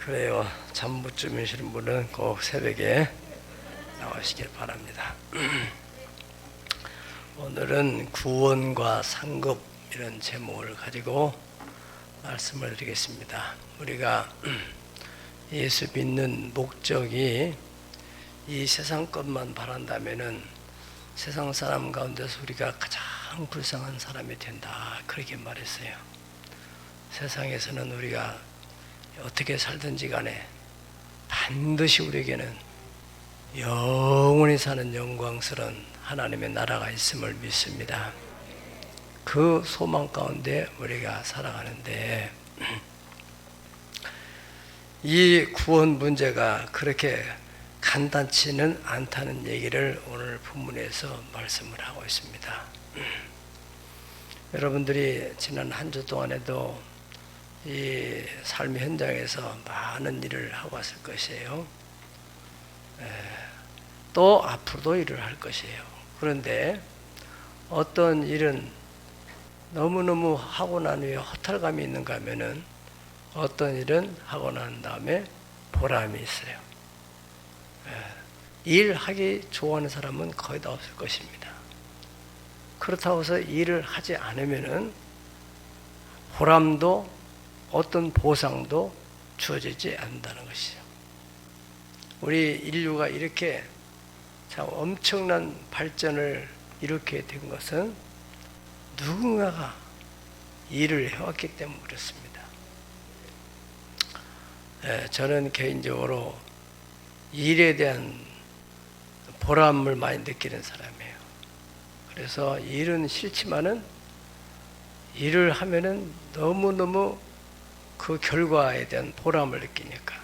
그래요. 잠 못 주무시는 분은 꼭 새벽에 나오시길 바랍니다. 오늘은 구원과 상급 이런 제목을 가지고 말씀을 드리겠습니다. 우리가 예수 믿는 목적이 이 세상 것만 바란다면은 세상 사람 가운데서 우리가 가장 불쌍한 사람이 된다, 그렇게 말했어요. 세상에서는 우리가 어떻게 살든지 간에 반드시 우리에게는 영원히 사는 영광스러운 하나님의 나라가 있음을 믿습니다. 그 소망 가운데 우리가 살아가는데 이 구원 문제가 그렇게 간단치는 않다는 얘기를 오늘 본문에서 말씀을 하고 있습니다. 여러분들이 지난 한 주 동안에도 이 삶의 현장에서 많은 일을 하고 왔을 것이에요. 또 앞으로도 일을 할 것이에요. 그런데 어떤 일은 너무너무 하고 난 후에 허탈감이 있는가 하면은 어떤 일은 하고 난 다음에 보람이 있어요. 일하기 좋아하는 사람은 거의 다 없을 것입니다. 그렇다고 해서 일을 하지 않으면은 보람도 어떤 보상도 주어지지 않는다는 것이죠. 우리 인류가 이렇게 참 엄청난 발전을 이렇게 된 것은 누군가가 일을 해왔기 때문에 그렇습니다. 저는 개인적으로 일에 대한 보람을 많이 느끼는 사람이에요. 그래서 일은 싫지만은 일을 하면은 너무너무 그 결과에 대한 보람을 느끼니까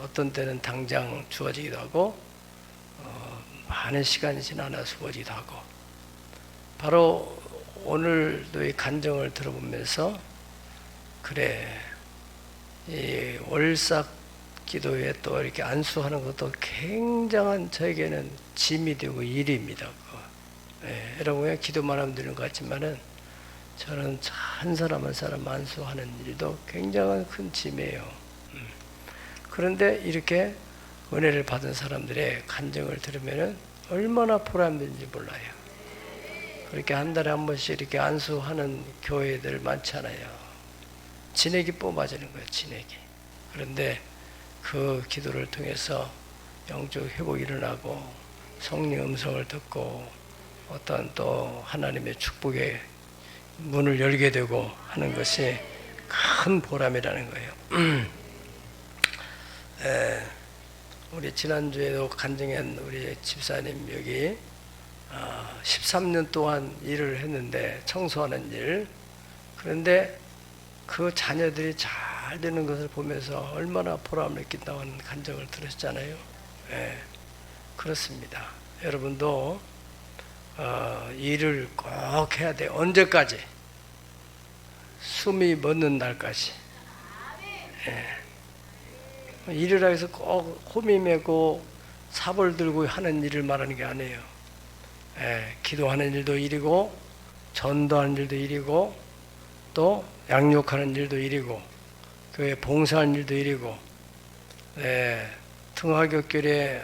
어떤 때는 당장 주어지기도 하고 많은 시간이 지나나 주어지기도 하고, 바로 오늘도 이 간증을 들어보면서 그래, 이 월삭 기도에 또 이렇게 안수하는 것도 굉장한 저에게는 짐이 되고 일입니다. 여러분 그냥 기도만 하면 되는 것 같지만은 저는 한 사람 한 사람 안수하는 일도 굉장한 큰 짐이에요. 그런데 이렇게 은혜를 받은 사람들의 간증을 들으면 얼마나 보람된지 몰라요. 그렇게 한 달에 한 번씩 이렇게 안수하는 교회들 많잖아요. 진액이 뽑아지는 거예요, 진액이. 그런데 그 기도를 통해서 영적 회복이 일어나고 성령 음성을 듣고 어떤 또 하나님의 축복의 문을 열게 되고 하는 것이 큰 보람이라는 거예요. 우리 지난주에도 간증한 우리 집사님 여기 13년 동안 일을 했는데 청소하는 일, 그런데 그 자녀들이 잘 되는 것을 보면서 얼마나 보람을 느낀다고 하는 간증을 들으셨잖아요. 그렇습니다. 여러분도 일을 꼭 해야 돼요. 언제까지? 숨이 멎는 날까지. 일을 하기 위해서 꼭 호미 메고 삽을 들고 하는 일을 말하는 게 아니에요. 기도하는 일도 일이고, 전도하는 일도 일이고, 또 양육하는 일도 일이고, 교회 봉사하는 일도 일이고, 등하굣길에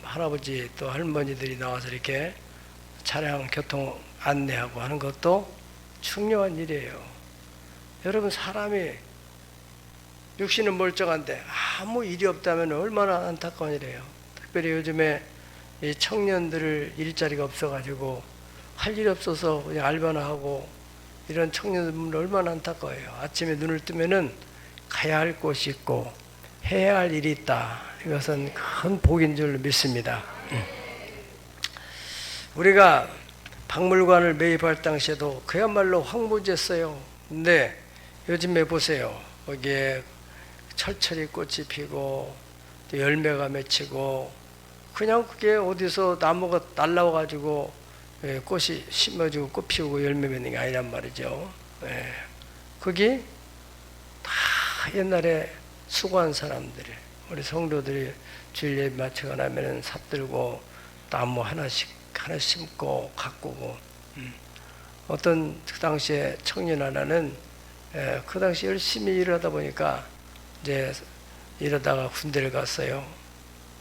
할아버지 또 할머니들이 나와서 이렇게 차량 교통 안내하고 하는 것도 중요한 일이에요. 여러분, 사람이 육신은 멀쩡한데 아무 일이 없다면 얼마나 안타까운 일이에요. 특별히 요즘에 이 청년들 일자리가 없어가지고 할 일이 없어서 그냥 알바나 하고 이런 청년들 얼마나 안타까워요. 아침에 눈을 뜨면은 가야 할 곳이 있고 해야 할 일이 있다. 이것은 큰 복인 줄 믿습니다. 우리가 박물관을 매입할 당시에도 그야말로 황무지였어요. 근데 요즘에 보세요. 거기에 철철이 꽃이 피고 또 열매가 맺히고, 그냥 그게 어디서 나무가 날라와가지고 꽃이 심어지고 꽃 피우고 열매 맺는 게 아니란 말이죠. 거기 다 옛날에 수고한 사람들, 우리 성도들이 주일 예배 마치고 나면은 삽들고 나무 하나씩 심고 가꾸고, 어떤 그 당시에 청년 하나는 그 당시 열심히 일을 하다 보니까 이제 이러다가 군대를 갔어요.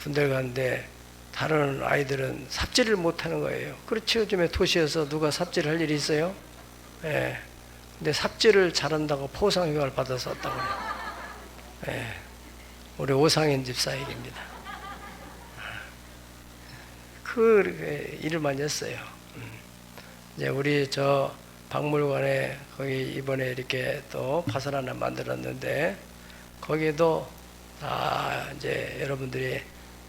군대를 갔는데 다른 아이들은 삽질을 못하는 거예요. 그렇죠. 요즘에 도시에서 누가 삽질을 할 일이 있어요? 예. 근데 삽질을 잘한다고 포상휴가를 받아서 왔다고 그래요. 예. 우리 오상현 집사 얘기입니다. 그 일을 많이 했어요. 이제 우리 저 박물관에 거기 이번에 이렇게 또 파설 하나 만들었는데 거기에도 다 이제 여러분들이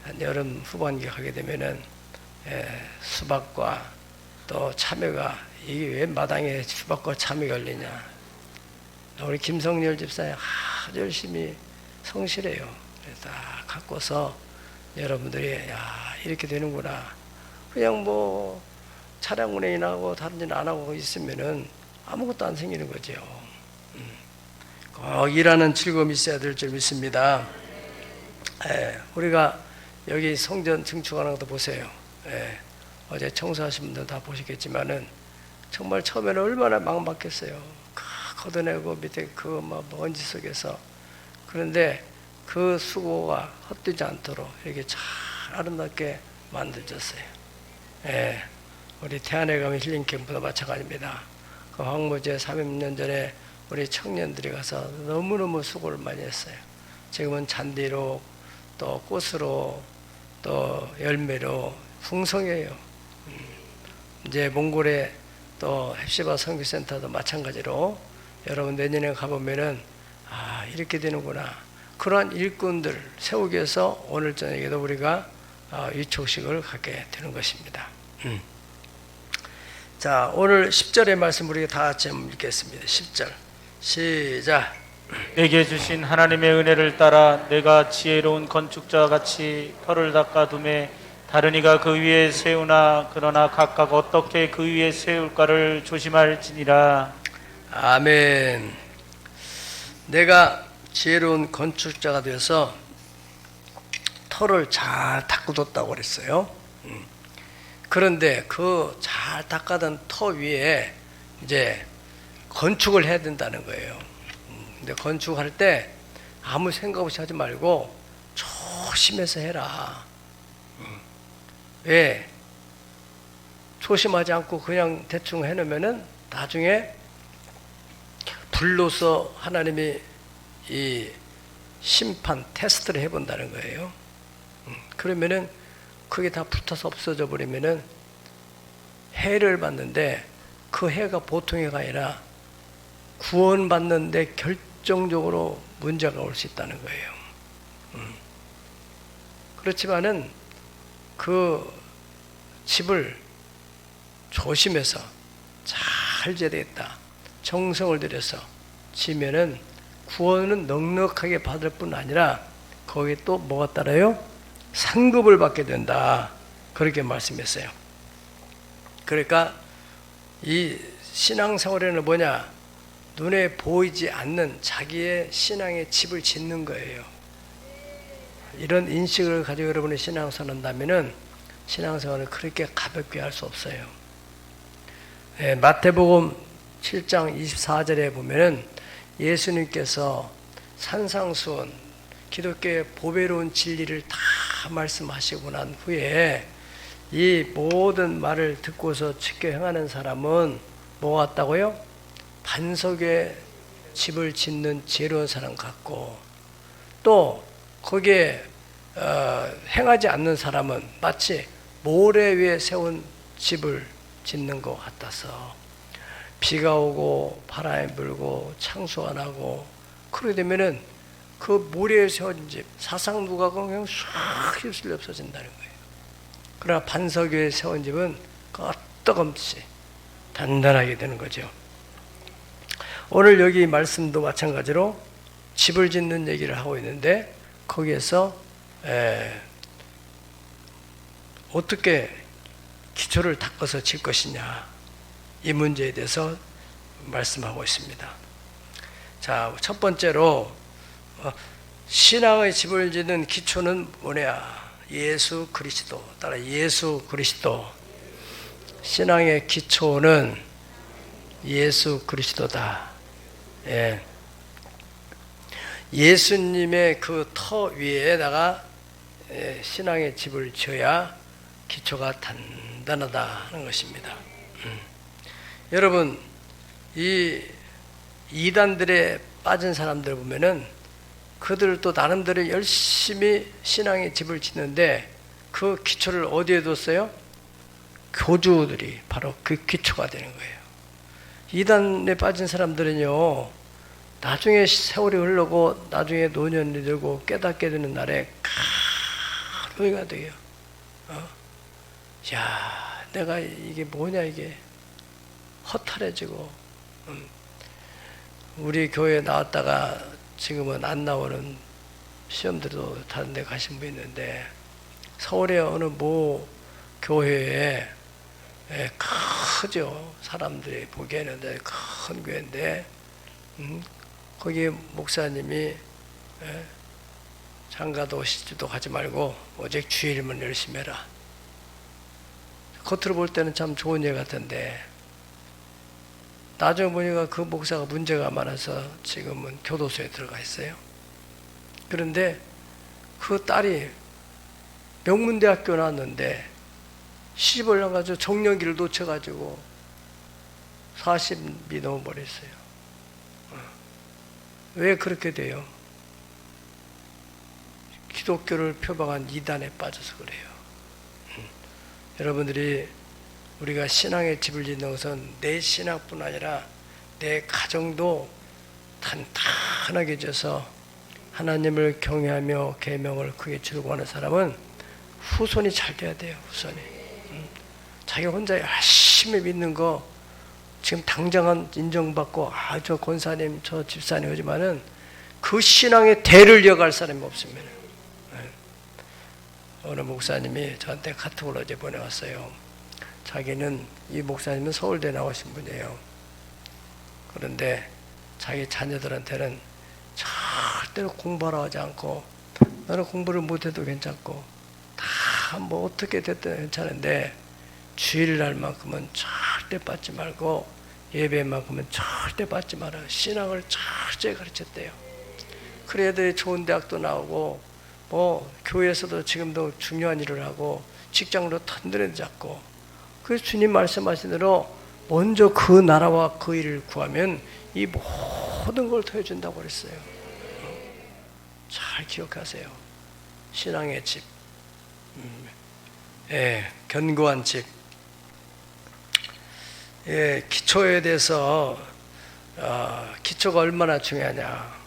한 여름 후반기 가게 되면은 수박과 또 참외가 이게 왜 마당에 수박과 참외가 열리냐. 우리 김성열 집사님 아주 열심히 성실해요. 그래서 다 갖고서 여러분들이 야 이렇게 되는구나. 그냥 뭐 차량 운행이나 하고 다른 일 안 하고 있으면은 아무것도 안 생기는 거죠. 꼭 일하는 즐거움이 있어야 될 줄 믿습니다. 우리가 여기 성전 증축하는 것도 보세요. 어제 청소하신 분들 다 보시겠지만은 정말 처음에는 얼마나 막막했어요. 걷어내고 밑에 그 먼지 속에서. 그런데 그 수고가 헛되지 않도록 이렇게 잘 아름답게 만들어졌어요. 우리 태안에 가면 힐링 캠프도 마찬가지입니다. 그 황무지에 30년 전에 우리 청년들이 가서 너무너무 수고를 많이 했어요. 지금은 잔디로 또 꽃으로 또 열매로 풍성해요. 이제 몽골에 또 헵시바 선교센터도 마찬가지로 여러분 내년에 가보면은 아 이렇게 되는구나. 그러한 일꾼들 세우기 위해서 오늘 저녁에도 우리가 위촉식을 갖게 되는 것입니다. 자 오늘 10절의 말씀 우리가 다 같이 읽겠습니다. 10절 시작. 내게 주신 하나님의 은혜를 따라 내가 지혜로운 건축자와 같이 터를 닦아둠에 다른 이가 그 위에 세우나 그러나 각각 어떻게 그 위에 세울까를 조심할지니라. 아멘. 내가 지혜로운 건축자가 되어서 터를 잘 닦아뒀다고 그랬어요. 그런데 그 잘 닦아둔 터 위에 이제 건축을 해야 된다는 거예요. 근데 건축할 때 아무 생각 없이 하지 말고 조심해서 해라. 왜? 조심하지 않고 그냥 대충 해놓으면은 나중에 불로서 하나님이 이 심판 테스트를 해본다는 거예요. 그러면은 그게 다 붙어서 없어져 버리면은 해를 받는데 그 해가 보통 해가 아니라 구원받는데 결정적으로 문제가 올 수 있다는 거예요. 그렇지만은 그 집을 조심해서 잘 지어야 되겠다. 정성을 들여서 지면은 구원은 넉넉하게 받을 뿐 아니라 거기에 또 뭐가 따라요? 상급을 받게 된다. 그렇게 말씀했어요. 그러니까 이 신앙생활에는 뭐냐? 눈에 보이지 않는 자기의 신앙의 집을 짓는 거예요. 이런 인식을 가지고 여러분의 신앙생활을 한다면은 신앙생활을 그렇게 가볍게 할 수 없어요. 마태복음 7장 24절에 보면은 예수님께서 산상수훈 기독교의 보배로운 진리를 다 말씀하시고 난 후에 이 모든 말을 듣고서 지켜 행하는 사람은 뭐 같다고요? 반석에 집을 짓는 지혜로운 사람 같고 또 거기에 행하지 않는 사람은 마치 모래 위에 세운 집을 짓는 것 같아서 비가 오고 바람이 불고 창수 안 하고 그러게 되면은 그 모래에 세운 집 사상 누각은 그냥 싹 휩쓸려 없어진다는 거예요. 그러나 반석 위에 세운 집은 끄떡없이 단단하게 되는 거죠. 오늘 여기 말씀도 마찬가지로 집을 짓는 얘기를 하고 있는데 거기에서 어떻게 기초를 닦아서 질 것이냐 이 문제에 대해서 말씀하고 있습니다. 자, 첫 번째로 신앙의 집을 짓는 기초는 뭐냐? 예수 그리스도. 따라 예수 그리스도. 신앙의 기초는 예수 그리스도다. 예. 예수님의 그 터 위에다가 신앙의 집을 지어야 기초가 단단하다 하는 것입니다. 여러분, 이 이단들에 빠진 사람들 보면은 그들도 나름대로 열심히 신앙의 집을 짓는데 그 기초를 어디에 뒀어요? 교주들이 바로 그 기초가 되는 거예요. 이단에 빠진 사람들은요, 나중에 세월이 흐르고 나중에 노년이 들고 깨닫게 되는 날에 후회가 돼요. 야, 내가 이게 뭐냐, 이게 허탈해지고. 우리 교회에 나왔다가 지금은 안 나오는 시험들도 다른 데 가신 분 있는데, 서울의 어느 모 교회에 크죠. 사람들이 보기에는 큰 교회인데, 거기 목사님이 장가도 시집도 가지 말고 오직 주일만 열심히 해라. 겉으로 볼 때는 참 좋은 예 같은데 나중에 보니까 그 목사가 문제가 많아서 지금은 교도소에 들어가 있어요. 그런데 그 딸이 명문대학교 나왔는데 시집을 나가지고 정년기를 놓쳐가지고 40이 넘어버렸어요. 왜 그렇게 돼요? 기독교를 표방한 이단에 빠져서 그래요. 여러분들이 우리가 신앙의 집을 짓는 것은 내 신앙뿐 아니라 내 가정도 단단하게 져서 하나님을 경외하며 계명을 크게 지르고 하는 사람은 후손이 잘 돼야 돼요. 후손이. 자기 혼자 열심히 믿는 거 지금 당장은 인정받고 저 권사님 저 집사님 하지만은 그 신앙의 대를 이어갈 사람이 없습니다. 어느 목사님이 저한테 카톡을 어제 보내왔어요. 자기는 이 목사님은 서울대 나오신 분이에요. 그런데 자기 자녀들한테는 절대로 공부하라 하지 않고 너는 공부를 못해도 괜찮고 다 뭐 어떻게 됐든 괜찮은데 주일날만큼은 절대 빠지 말고 예배만큼은 절대 빠지 마라. 신앙을 철저히 가르쳤대요. 그래 애들이 좋은 대학도 나오고 뭐 교회에서도 지금도 중요한 일을 하고 직장도 든든히 잡고 그래서 주님 말씀하신 대로 먼저 그 나라와 그 일을 구하면 이 모든 걸 더해준다고 그랬어요. 잘 기억하세요. 신앙의 집, 견고한 집. 기초에 대해서 기초가 얼마나 중요하냐.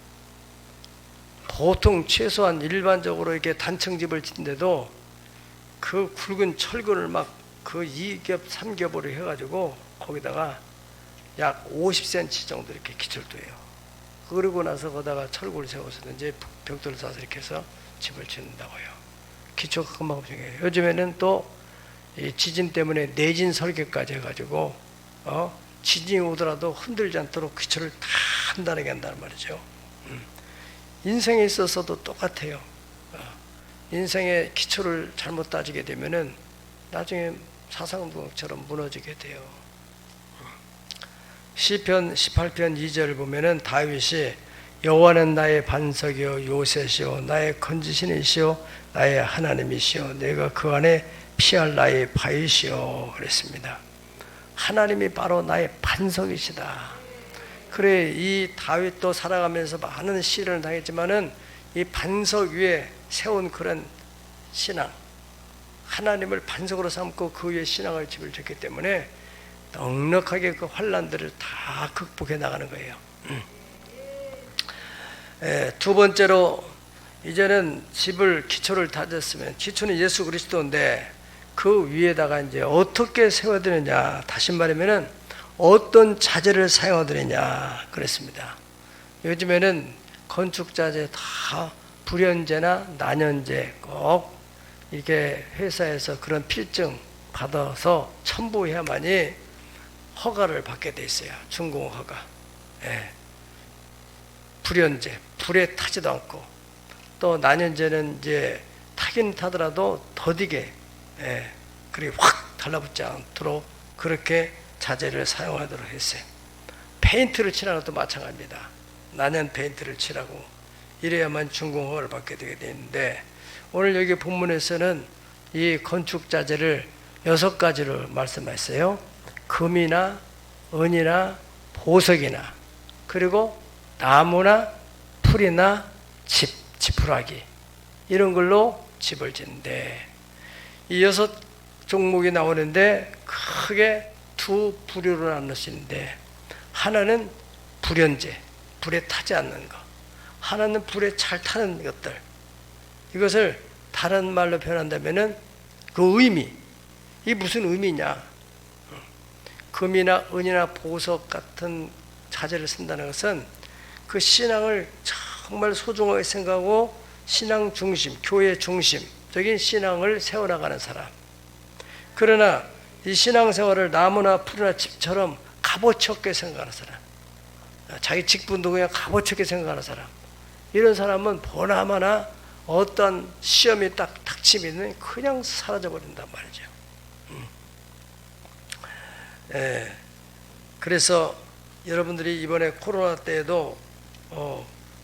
보통 최소한 일반적으로 이렇게 단층집을 짓는데도 그 굵은 철근을 막 그 2겹, 3겹으로 해가지고 거기다가 약 50cm 정도 이렇게 기초를 둬요. 그러고 나서 거기다가 철골을 세워서든지 벽돌을 싸서 이렇게 해서 집을 짓는다고요. 기초가 금방 중요해요. 요즘에는 또 지진 때문에 내진 설계까지 해가지고 지진이 오더라도 흔들지 않도록 기초를 단단하게 한다는 말이죠. 인생에 있어서도 똑같아요. 인생의 기초를 잘못 따지게 되면은 나중에 사상부처럼 무너지게 돼요. 시편 18편 2절을 보면은 다윗이 여호와는 나의 반석이요 요새시요 나의 건지신이시요 나의 하나님이시요 내가 그 안에 피할 나의 바위시요 그랬습니다. 하나님이 바로 나의 반석이시다. 그래 이 다윗도 살아가면서 많은 시련을 당했지만은 이 반석 위에 세운 그런 신앙, 하나님을 반석으로 삼고 그 위에 신앙을 집을 졌기 때문에 넉넉하게 그 환난들을 다 극복해 나가는 거예요. 두 번째로 이제는 집을 기초를 다졌으면 기초는 예수 그리스도인데 그 위에다가 이제 어떻게 세워야 되느냐, 다시 말하면은 어떤 자재를 사용해야 되느냐 그랬습니다. 요즘에는 건축자재 다 불연재나 난연재 꼭 이게 회사에서 그런 필증 받아서 첨부해야만이 허가를 받게 돼 있어요. 준공 허가. 불연재, 불에 타지도 않고 또 난연재는 이제 타긴 타더라도 더디게 그렇게 확 달라붙지 않도록 그렇게 자재를 사용하도록 했어요. 페인트를 칠하는 것도 마찬가지입니다. 난연 페인트를 칠하고 이래야만 준공허를 받게 되게 되는데, 오늘 여기 본문에서는 이 건축자재를 6가지로 말씀하셨어요. 금이나 은이나 보석이나, 그리고 나무나 풀이나 지푸라기, 이런 걸로 집을 짓는데, 이 6종목이 나오는데 크게 2 부류로 나누시는데, 하나는 불연제, 불에 타지 않는 것, 하나는 불에 잘 타는 것들. 이것을 다른 말로 표현한다면은 그 의미, 이게 무슨 의미냐? 금이나 은이나 보석 같은 자재를 쓴다는 것은 그 신앙을 정말 소중하게 생각하고 신앙 중심, 교회 중심적인 신앙을 세워나가는 사람. 그러나 이 신앙생활을 나무나 풀이나 집처럼 값어치 없게 생각하는 사람, 자기 직분도 그냥 값어치 없게 생각하는 사람, 이런 사람은 보나마나 어떤 시험이 딱 닥치면 그냥 사라져버린단 말이죠. 그래서 여러분들이 이번에 코로나 때에도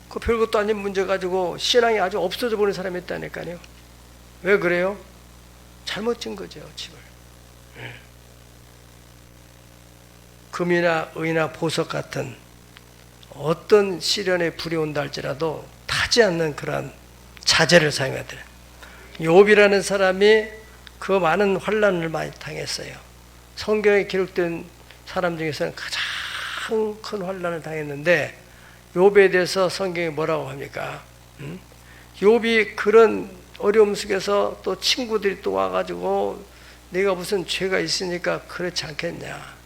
그 별것도 아닌 문제 가지고 신앙이 아주 없어져 버린 사람이 있다니까요. 왜 그래요? 잘못 진 거죠, 집을. 금이나 은이나 보석 같은 어떤 시련에 불이 온다 할지라도 타지 않는 그러한 자재를 사용해야 돼요. 욥이라는 사람이 그 많은 환난을 많이 당했어요. 성경에 기록된 사람 중에서는 가장 큰 환난을 당했는데, 욥에 대해서 성경이 뭐라고 합니까? 욥이 그런 어려움 속에서 또 친구들이 또 와가지고 네가 무슨 죄가 있으니까 그렇지 않겠냐,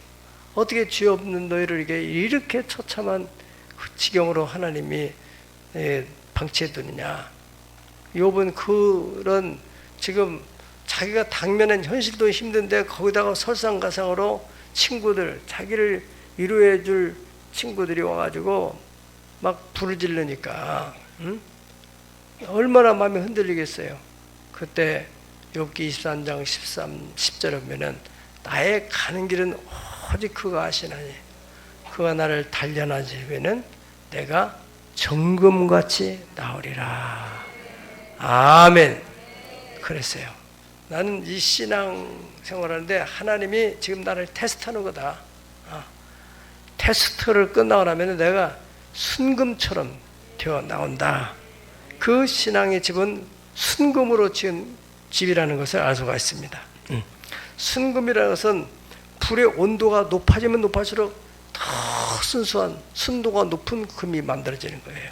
어떻게 죄 없는 너희를 이렇게 처참한 지경으로 하나님이 방치해 두느냐. 욥은 그런, 지금 자기가 당면한 현실도 힘든데 거기다가 설상가상으로 친구들, 자기를 위로해 줄 친구들이 와가지고 막 불을 지르니까 얼마나 마음이 흔들리겠어요. 그때 욥기 23장 10절에 보면은 나의 가는 길은 오직 그가 아시나니 그가 나를 단련하시면은 내가 정금같이 나오리라. 아멘. 그랬어요. 나는 이 신앙 생활하는데 하나님이 지금 나를 테스트하는 거다. 테스트를 끝나고 나면 내가 순금처럼 되어 나온다. 그 신앙의 집은 순금으로 지은 집이라는 것을 알 수가 있습니다. 순금이라는 것은 불의 온도가 높아지면 높아질수록 더 순수한, 순도가 높은 금이 만들어지는 거예요.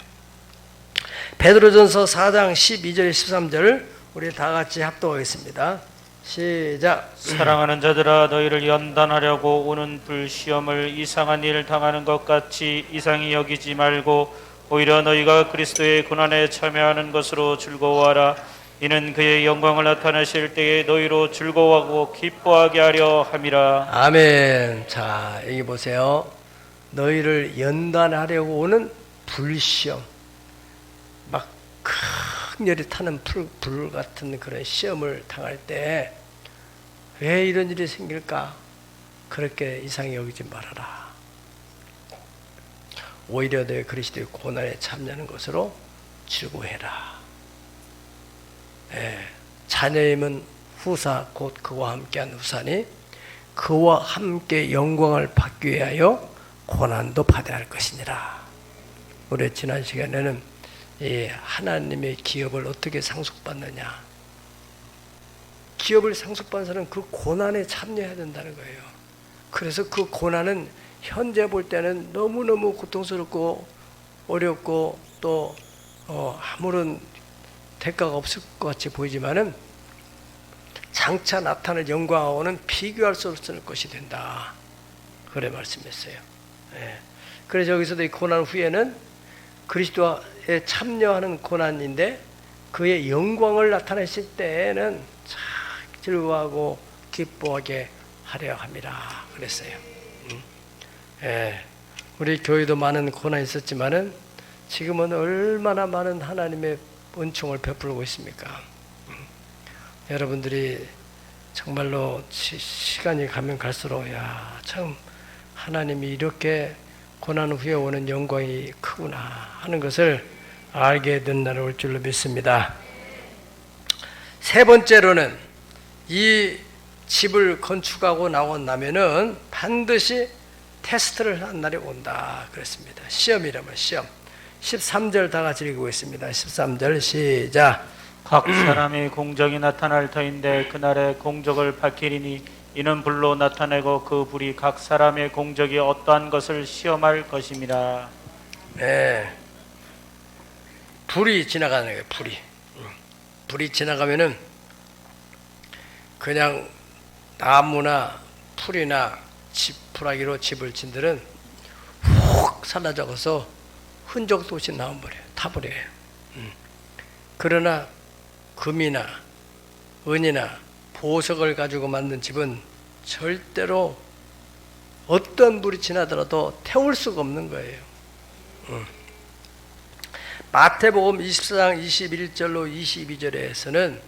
베드로전서 4장 12절 13절 우리 다 같이 합독하겠습니다. 시작. 사랑하는 자들아, 너희를 연단하려고 오는 불시험을 이상한 일을 당하는 것 같이 이상히 여기지 말고 오히려 너희가 그리스도의 고난에 참여하는 것으로 즐거워하라. 이는 그의 영광을 나타내실 때에 너희로 즐거워하고 기뻐하게 하려 함이라. 아멘. 자, 여기 보세요. 너희를 연단하려고 오는 불시험, 막 강렬히 타는 불 같은 그런 시험을 당할 때 왜 이런 일이 생길까? 그렇게 이상히 여기지 말아라. 오히려 너희 그리스도의 고난에 참여하는 것으로 즐거워해라. 자녀임은 후사 곧 그와 함께한 후사니 그와 함께 영광을 받기 위하여 고난도 받아야 할 것이니라. 우리 지난 시간에는 이 하나님의 기업을 어떻게 상속받느냐, 기업을 상속받는 사람은 그 고난에 참여해야 된다는 거예요. 그래서 그 고난은 현재 볼 때는 너무너무 고통스럽고 어렵고 또 아무런 대가가 없을 것 같이 보이지만은 장차 나타날 영광하고는 비교할 수 없을 것이 된다. 그래 말씀했어요. 그래서 여기서도 이 고난 후에는 그리스도에 참여하는 고난인데 그의 영광을 나타내실 때에는 참 즐거워하고 기뻐하게 하려 함이라 그랬어요. 우리 교회도 많은 고난이 있었지만은 지금은 얼마나 많은 하나님의 은총을 베풀고 있습니까? 여러분들이 정말로 시간이 가면 갈수록 야, 참 하나님이 이렇게 고난 후에 오는 영광이 크구나 하는 것을 알게 된 날이 올 줄로 믿습니다. 세 번째로는 이 집을 건축하고 나고 나면은 반드시 테스트를 한 날이 온다 그랬습니다. 시험이라면 시험. 13절 다 같이 읽고 있습니다. 13절 시작. 각 사람의 공적이 나타날 터인데 그날의 공적을 밝히리니 이는 불로 나타내고 그 불이 각 사람의 공적이 어떠한 것을 시험할 것임이라. 네. 불이 지나가는 거예요. 불이 지나가면은 그냥 나무나 풀이나 지푸라기로 집을 진들은 훅 사라져서 흔적도 없이 나와버려요. 타버려요. 그러나 금이나 은이나 보석을 가지고 만든 집은 절대로 어떤 불이 지나더라도 태울 수가 없는 거예요. 마태복음 24장 21절로 22절에서는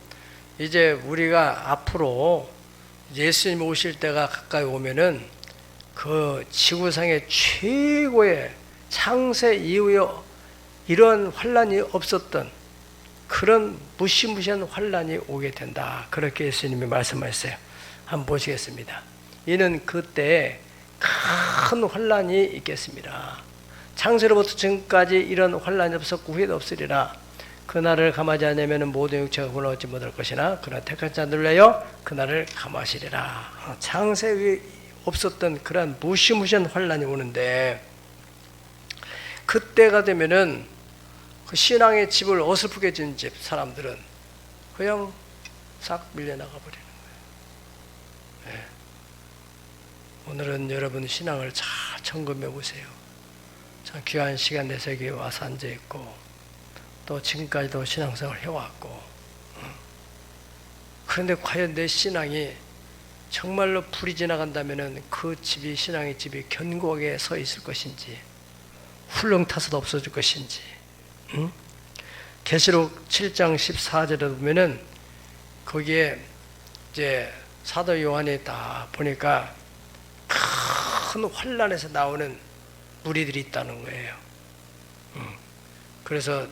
이제 우리가 앞으로 예수님 오실 때가 가까이 오면은 그 지구상의 최고의 창세 이후에 이런 환란이 없었던 그런 무시무시한 환란이 오게 된다. 그렇게 예수님이 말씀하셨어요. 한번 보시겠습니다. 이는 그때 큰 환란이 있겠습니다. 창세로부터 지금까지 이런 환란이 없었고 후에도 없으리라. 그날을 감하지 않으면 모든 육체가 구원 얻지 못할 것이나 그러나 택한 자들래요 그날을 감하시리라. 창세 위에 없었던 그러한 무시무시한 환란이 오는데 그때가 되면은 그 신앙의 집을 어설프게 진 집 사람들은 그냥 싹 밀려나가 버리는 거예요. 네. 오늘은 여러분 신앙을 잘 점검해 보세요. 참 귀한 시간 내서 여기 와서 앉아 있고 또 지금까지도 신앙생활을 해왔고 그런데 과연 내 신앙이 정말로 불이 지나간다면 그 집이 신앙의 집이 견고하게 서 있을 것인지 훌렁 타서도 없어질 것인지. 계시록 7장 14절에 보면은 거기에 이제 사도 요한이 다 보니까 큰 환란에서 나오는 무리들이 있다는 거예요. 그래서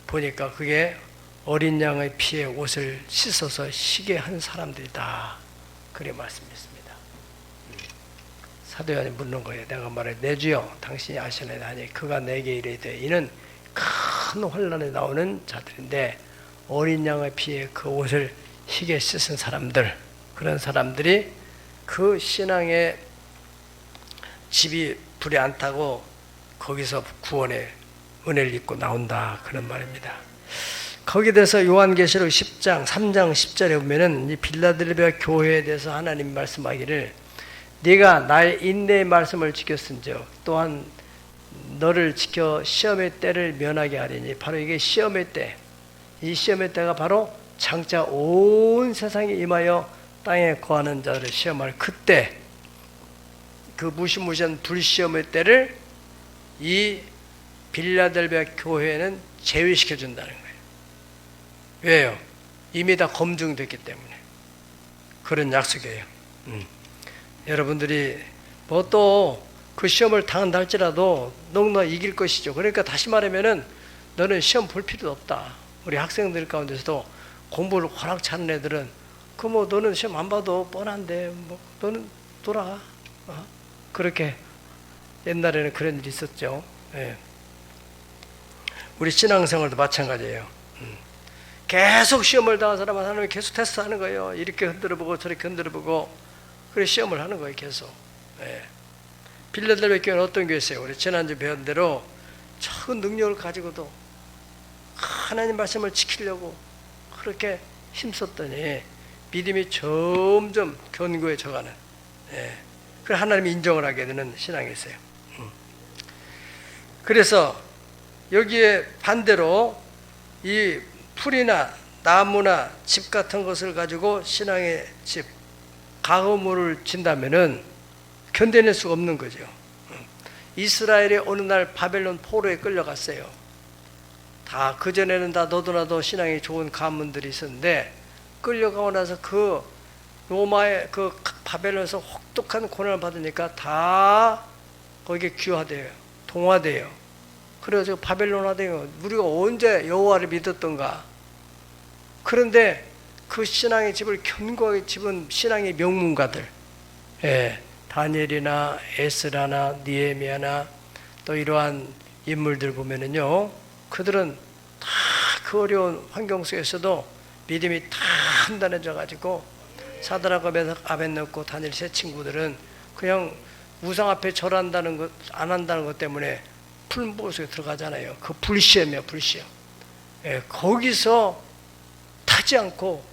보니까 그게 어린 양의 피에 옷을 씻어서 희게 한 사람들이다. 그래 말씀했습니다. 사도 요한이 묻는 거예요. 내가 말해 내 주여 당신이 아시나이다 하니 그가 내게 이르되 이는 큰 환란에 나오는 자들인데 어린 양의 피에 그 옷을 희게 씻은 사람들, 그런 사람들이 그 신앙의 집이 불이 안 타고 거기서 구원의 은혜를 입고 나온다 그런 말입니다. 거기에 대해서 요한계시록 10장 3장 10절에 보면은 이 빌라델비아 교회에 대해서 하나님 말씀하기를 네가 나의 인내의 말씀을 지켰은즉 또한 너를 지켜 시험의 때를 면하게 하리니. 바로 이게 시험의 때. 이 시험의 때가 바로 장차 온 세상에 임하여 땅에 거하는 자를 시험할 그때, 그 무시무시한 불시험의 때를 이 빌라델비아 교회는 제외시켜 준다는 거예요. 왜요? 이미 다 검증됐기 때문에. 그런 약속이에요. 여러분들이 뭐 또 그 시험을 당한다 할지라도 너무나 이길 것이죠. 그러니까 다시 말하면은 너는 시험 볼 필요도 없다. 우리 학생들 가운데서도 공부를 워낙 잘하는 애들은 그 뭐 너는 시험 안 봐도 뻔한데 뭐 너는 돌아. 그렇게 옛날에는 그런 일이 있었죠. 예. 우리 신앙생활도 마찬가지예요. 계속 시험을 당한 사람은 하나님이 계속 테스트하는 거예요. 이렇게 흔들어보고 저렇게 흔들어보고 그래 시험을 하는 거예요. 계속. 예. 빌라델비아 교회는 어떤 교회였어요? 우리 지난주 배운 대로 적은 능력을 가지고도 하나님 말씀을 지키려고 그렇게 힘썼더니 믿음이 점점 견고해져가는, 예. 그래 하나님이 인정을 하게 되는 신앙이 있어요. 그래서 여기에 반대로 이 풀이나 나무나 집 같은 것을 가지고 신앙의 집, 가구물을 진다면은 견뎌낼 수가 없는 거죠. 이스라엘이 어느 날 바벨론 포로에 끌려갔어요. 다 그전에는 다 너도 나도 신앙이 좋은 가문들이 있었는데 끌려가고 나서 그 로마의 그 바벨론에서 혹독한 고난을 받으니까 다 거기에 귀화돼요. 동화돼요. 그래가지고 바벨론 하대요. 우리가 언제 여호와를 믿었던가. 그런데 그 신앙의 집을 견고하게 집은 신앙의 명문가들, 예, 다니엘이나 에스라나 니에미야나 또 이러한 인물들 보면은요, 그들은 다 그 어려운 환경 속에서도 믿음이 다 단단해져 가지고 사드락과 메삭 아벳nego 다니엘 세 친구들은 그냥 우상 앞에 절한다는 것, 안 한다는 것 때문에 풀무불 속에 들어가잖아요. 그 불시험이에요, 불시험. 예, 거기서 타지 않고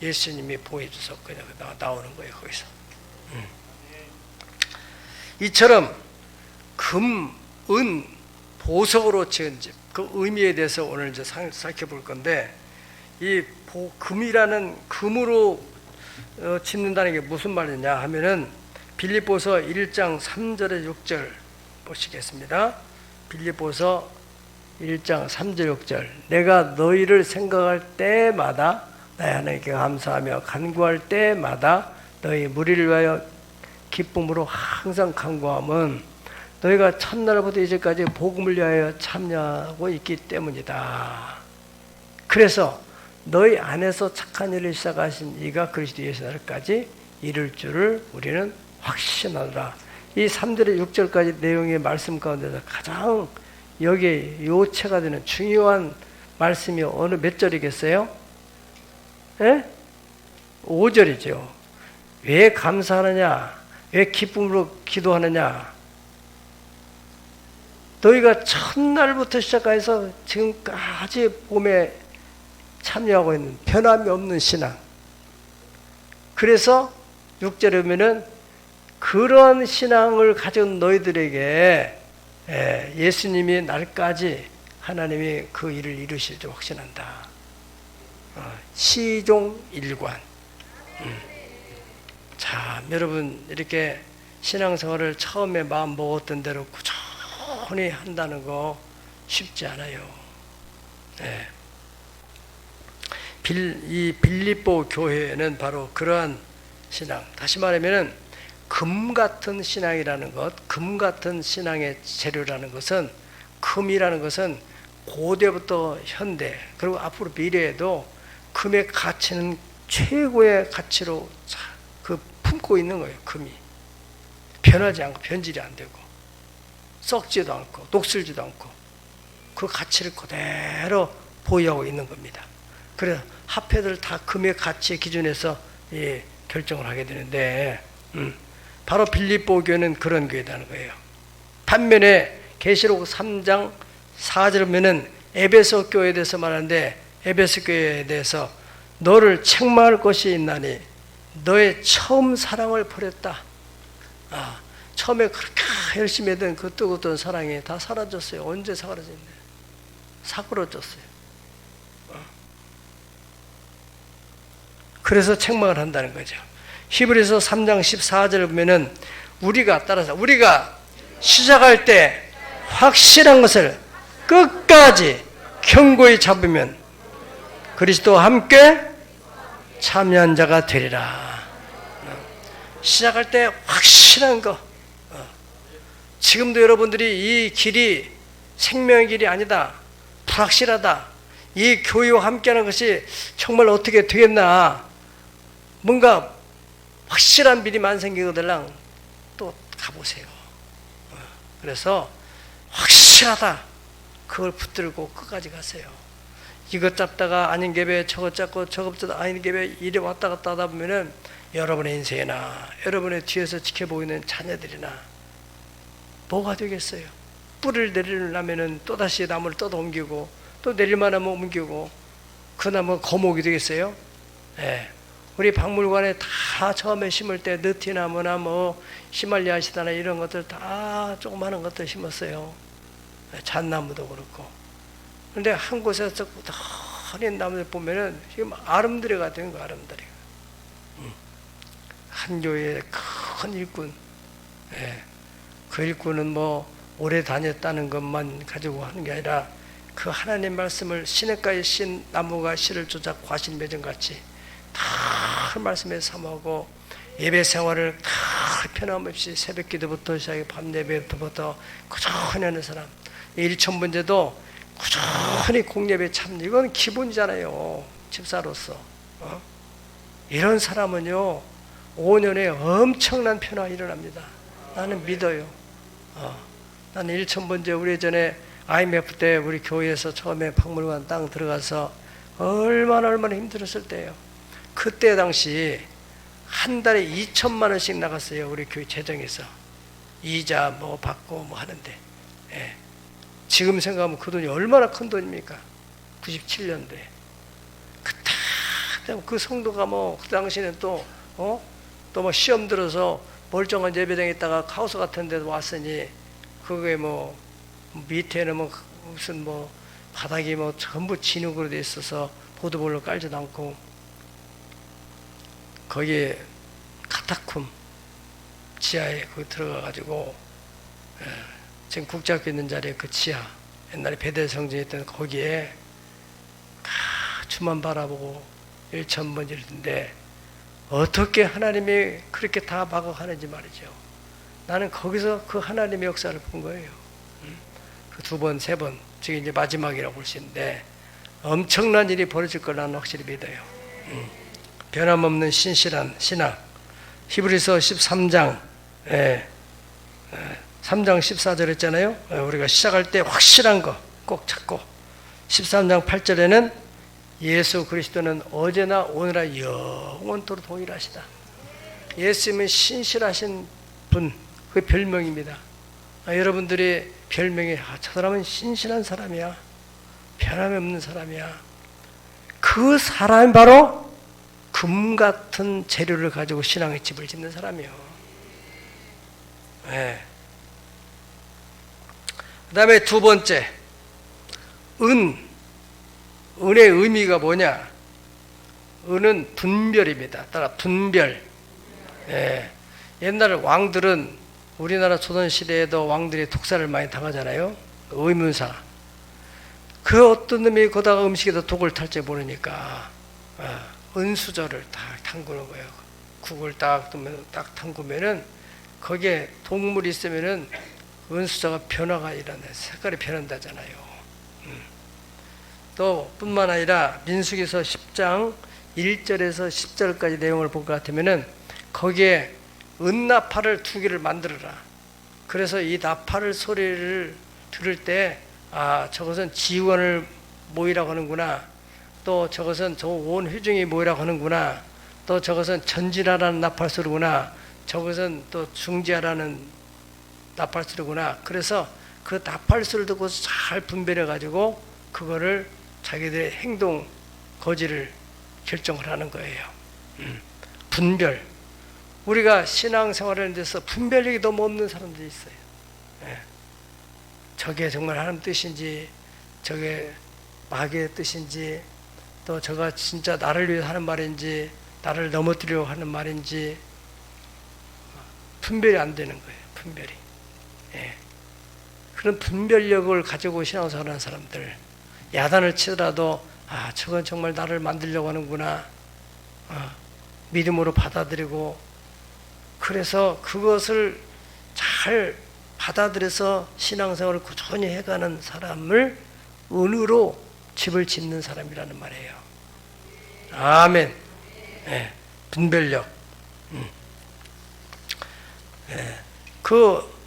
예수님이 보여줘서 그냥 나오는 거예요, 거기서. 이처럼 금, 은, 보석으로 지은 집, 그 의미에 대해서 오늘 이제 살펴볼 건데, 이 금이라는 금으로 짓는다는 게 무슨 말이냐 하면은 빌립보서 1장 3절에 6절 보시겠습니다. 빌립보서 1장 3절 6절. 내가 너희를 생각할 때마다 나의 하나님께 감사하며 간구할 때마다 너희 무리를 위하여 기쁨으로 항상 간구함은 너희가 첫날부터 이제까지 복음을 위하여 참여하고 있기 때문이다. 그래서 너희 안에서 착한 일을 시작하신 이가 그리스도 예수 날까지 이룰 줄을 우리는 확신하노라. 이 3절에 6절까지 내용의 말씀 가운데서 가장 여기에 요체가 되는 중요한 말씀이 어느 몇 절이겠어요? 예? 5절이죠. 왜 감사하느냐? 왜 기쁨으로 기도하느냐? 너희가 첫날부터 시작해서 지금까지 봄에 참여하고 있는 변함이 없는 신앙. 그래서 6절에 보면은 그런 신앙을 가진 너희들에게 예수님이 날까지 하나님이 그 일을 이루실 줄 확신한다. 시종일관. 자, 여러분 이렇게 신앙생활을 처음에 마음 먹었던 대로 꾸준히 한다는 거 쉽지 않아요. 이 빌립보 교회는 바로 그러한 신앙. 다시 말하면은 금 같은 신앙이라는 것, 금 같은 신앙의 재료라는 것은, 금이라는 것은 고대부터 현대 그리고 앞으로 미래에도 금의 가치는 최고의 가치로 그 품고 있는 거예요. 금이 변하지 않고 변질이 안 되고 썩지도 않고 녹슬지도 않고 그 가치를 그대로 보유하고 있는 겁니다. 그래서 화폐들 다 금의 가치의 기준에서 결정을 하게 되는데 바로 빌립보 교회는 그런 교회라는 거예요. 반면에 계시록 3장 4절 보면은 에베소 교회에 대해서 말하는데, 에베소 교회에 대해서 너를 책망할 것이 있나니 너의 처음 사랑을 버렸다. 처음에 그렇게 열심히 했던 그 뜨거웠던 사랑이 다 사라졌어요. 언제 사라졌냐? 사그러졌어요. 그래서 책망을 한다는 거죠. 히브리서 3장 14절을 보면은 우리가 시작할 때 확실한 것을 끝까지 견고히 잡으면 그리스도와 함께 참여한 자가 되리라. 시작할 때 확실한 거. 지금도 여러분들이 이 길이 생명의 길이 아니다, 불확실하다, 이 교회와 함께하는 것이 정말 어떻게 되겠나, 뭔가 확실한 믿음 안 생기거들랑 또 가보세요. 그래서 확실하다, 그걸 붙들고 끝까지 가세요. 이것 잡다가 아닌 갭에 저것 잡고 저것 잡다가 아닌 갭에 이래 왔다 갔다 하다 보면은 여러분의 인생이나 여러분의 뒤에서 지켜보고 있는 자녀들이나 뭐가 되겠어요? 뿌리를 내리려면은 또다시 나무를 떠다 옮기고 또 내릴만 하면 옮기고 그 나무가 거목이 되겠어요? 네. 우리 박물관에 다 처음에 심을 때 느티나무나 뭐 히말리아시다나 이런 것들 다 조그마한 것들 심었어요. 잣나무도 그렇고. 그런데 한 곳에서 꾸덕한 나무를 보면은 지금 아름드리 같은 거, 아름드리. 한 교회의 큰 일꾼. 그 일꾼은 뭐 오래 다녔다는 것만 가지고 하는 게 아니라 그 하나님 말씀을 시냇가에 신 나무가 씨를 쫓아 과실 매정같이 다 말씀에 삼하고 예배 생활을 다 변함없이 새벽 기도부터 시작해 밤 예배부터 꾸준히 하는 사람, 일천번제도 꾸준히 공예배에 참 이건 기본이잖아요. 집사로서. 이런 사람은요 5년에 엄청난 변화가 일어납니다. 나는 믿어요. 나는 일천번제 우리 예전에 IMF 때 우리 교회에서 처음에 박물관 땅 들어가서 얼마나 힘들었을 때예요. 그때 당시 한 달에 2천만 원씩 나갔어요. 우리 교회 재정에서 이자 뭐 받고 뭐 하는데. 예. 지금 생각하면 그 돈이 얼마나 큰 돈입니까? 97년도에. 그 성도가 뭐 그 당시에는 또 뭐 시험 들어서 멀쩡한 예배당에 있다가 카오스 같은 데도 왔으니 그게 뭐 밑에는 뭐 무슨 뭐 바닥이 뭐 전부 진흙으로 돼 있어서 보드볼로 깔지도 않고 거기에 카타쿰 지하에 그 들어가 가지고 지금 국제학교 있는 자리에 그 지하 옛날에 배대성전에 있던 거기에 주만 바라보고 일천번제를 했는데 어떻게 하나님이 그렇게 다 막아가는지 말이죠. 나는 거기서 그 하나님의 역사를 본 거예요. 그 두 번, 세 번, 지금 이제 마지막이라고 볼 수 있는데 엄청난 일이 벌어질 걸 나는 확실히 믿어요. 변함없는 신실한 신앙. 히브리서 13장 3장 14절 했잖아요. 우리가 시작할 때 확실한 거 꼭 찾고 13장 8절에는 예수 그리스도는 어제나 오늘나 영원토록 동일하시다. 예수님은 신실하신 분, 그 별명입니다. 여러분들의 별명이 저 사람은 신실한 사람이야, 변함이 없는 사람이야. 그 사람이 바로 금 같은 재료를 가지고 신앙의 집을 짓는 사람이요. 네. 그 다음에 두 번째, 은의 의미가 뭐냐? 은은 분별입니다. 따라 분별. 예. 옛날 왕들은 우리나라 조선시대에도 왕들이 독사를 많이 당하잖아요. 의문사. 그 어떤 놈이 거다가 음식에다 독을 탈지 모르니까 은수저를 딱 담그는 거예요. 국을 딱 담그면은 거기에 동물이 있으면은 은수저가 변화가 일어나요. 색깔이 변한다잖아요. 또 뿐만 아니라 민수기서 10장 1절에서 10절까지 내용을 볼 것 같으면은 거기에 은나팔을 2개를 만들어라. 그래서 이 나팔 소리를 들을 때 저것은 지원을 모이라고 하는구나. 또 저것은 저 온 회중이 모이라고 하는구나. 또 저것은 전진하라는 나팔 소리구나. 저것은 또 중지하라는 나팔 소리구나. 그래서 그 나팔 소리를 듣고 잘 분별해 가지고 그거를 자기들의 행동 거지를 결정을 하는 거예요. 분별. 우리가 신앙생활하는 데서 분별력이 너무 없는 사람들이 있어요. 저게 정말 하나님 뜻인지, 저게 마귀의 뜻인지, 또 저가 진짜 나를 위해 하는 말인지, 나를 넘어뜨리려고 하는 말인지 분별이 안 되는 거예요. 분별이. 그런 분별력을 가지고 신앙생활하는 사람들, 야단을 치더라도 저건 정말 나를 만들려고 하는구나, 믿음으로 받아들이고, 그래서 그것을 잘 받아들여서 신앙생활을 꾸준히 해가는 사람을 은으로 집을 짓는 사람이라는 말이에요. 아멘. 분별력. 그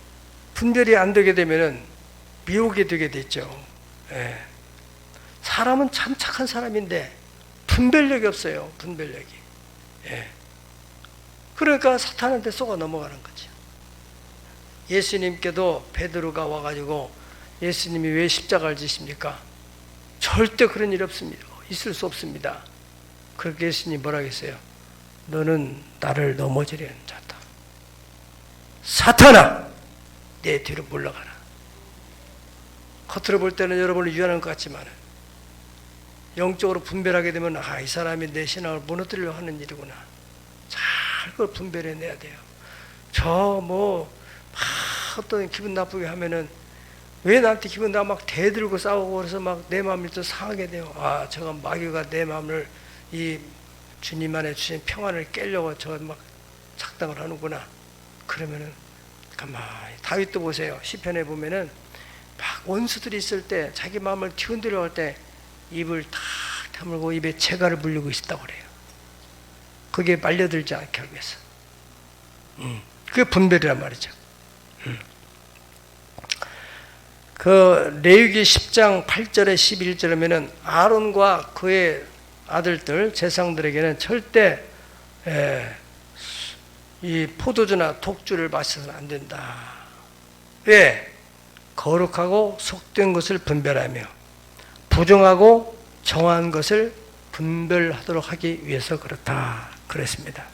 분별이 안 되게 되면은 미혹이 되게 됐죠. 사람은 참 착한 사람인데 분별력이 없어요. 분별력이. 그러니까 사탄한테 속아 넘어가는 거죠. 예수님께도 베드로가 와가지고 예수님이 왜 십자가를 지십니까? 절대 그런 일 없습니다. 있을 수 없습니다. 그렇게 예수님이 뭐라고 했어요? 너는 나를 넘어지려는 자다. 사탄아, 내 뒤로 물러가라. 겉으로 볼 때는 여러분을 유한한 것 같지만 영적으로 분별하게 되면 이 사람이 내 신앙을 무너뜨리려고 하는 일이구나. 잘 그걸 분별해내야 돼요. 어떤 기분 나쁘게 하면은 왜 나한테 기분 나 막 대들고 싸우고 그래서 막 내 마음이 또 상하게 돼요. 저가 마귀가 내 마음을 이 주님 안에 주신 평안을 깨려고 저 막 작당을 하는구나. 그러면은 가만히 다윗도 보세요. 시편에 보면은 막 원수들이 있을 때 자기 마음을 뒤흔들려고 할 때 입을 탁 다물고 입에 재갈을 물리고 있었다고 그래요. 그게 말려들지 않게 하기 위해서. 그게 분별이란 말이죠. 그 레위기 10장 8절에 11절이면은 아론과 그의 아들들 제사장들에게는 절대 이 포도주나 독주를 마셔서는 안 된다. 왜? 거룩하고 속된 것을 분별하며 부정하고 정한 것을 분별하도록 하기 위해서 그렇다. 그랬습니다.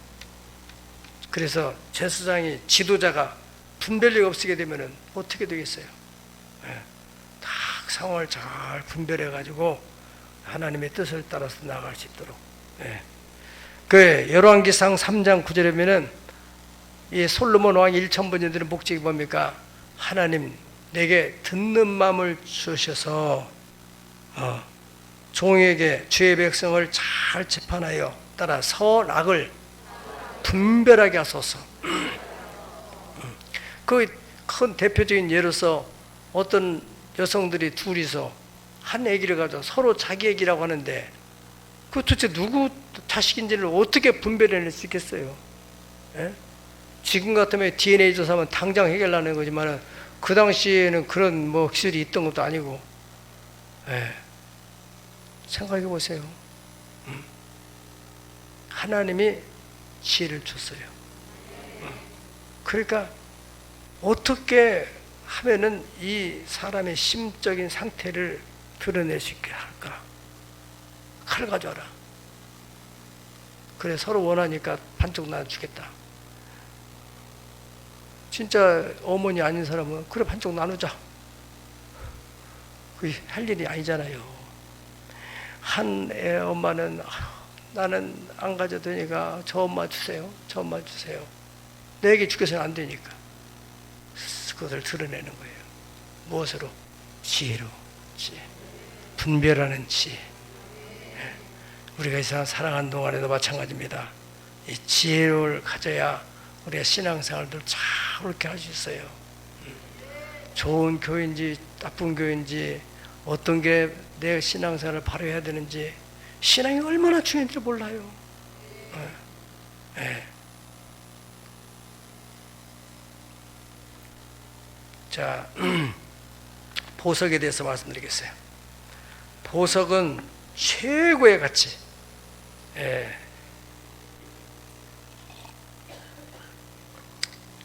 그래서 제사장이 지도자가 분별력이 없게 되면 어떻게 되겠어요? 딱 상황을 잘 분별해 가지고 하나님의 뜻을 따라서 나아갈 수 있도록. 그 열왕기상 3장 9절에 보면은 이 솔로몬 왕이 1,000번째 드린 목적이 뭡니까? 하나님 내게 듣는 마음을 주셔서 종에게 주의 백성을 잘 재판하여 따라 선악을 분별하게 하소서. 그 큰 대표적인 예로서 어떤 여성들이 둘이서 한 아기를 가지고 서로 자기 아기라고 하는데 그 도대체 누구 자식인지를 어떻게 분별해낼 수 있겠어요? 지금 같으면 DNA 조사하면 당장 해결하는 거지만 그 당시에는 그런 뭐 기술이 있던 것도 아니고. 생각해 보세요. 하나님이 지혜를 줬어요. 그러니까 어떻게 하면은 이 사람의 심적인 상태를 드러낼 수 있게 할까? 칼 가져와라. 그래 서로 원하니까 반쪽 나눠주겠다. 진짜 어머니 아닌 사람은 그래 반쪽 나누자. 그게 할 일이 아니잖아요. 한 애 엄마는 나는 안 가져도 되니까 저 엄마 주세요. 저 엄마 주세요. 내게 주겠어는 안 되니까. 그것을 드러내는 거예요. 무엇으로? 지혜로. 지혜. 분별하는 지혜. 우리가 이 세상 살아가는 동안에도 마찬가지입니다. 이 지혜를 가져야 우리가 신앙생활도 잘 옳게 할 수 있어요. 좋은 교회인지 나쁜 교회인지 어떤 게 내 신앙생활을 바로 해야 되는지 신앙이 얼마나 중요한지 몰라요. 자, 보석에 대해서 말씀드리겠어요. 보석은 최고의 가치.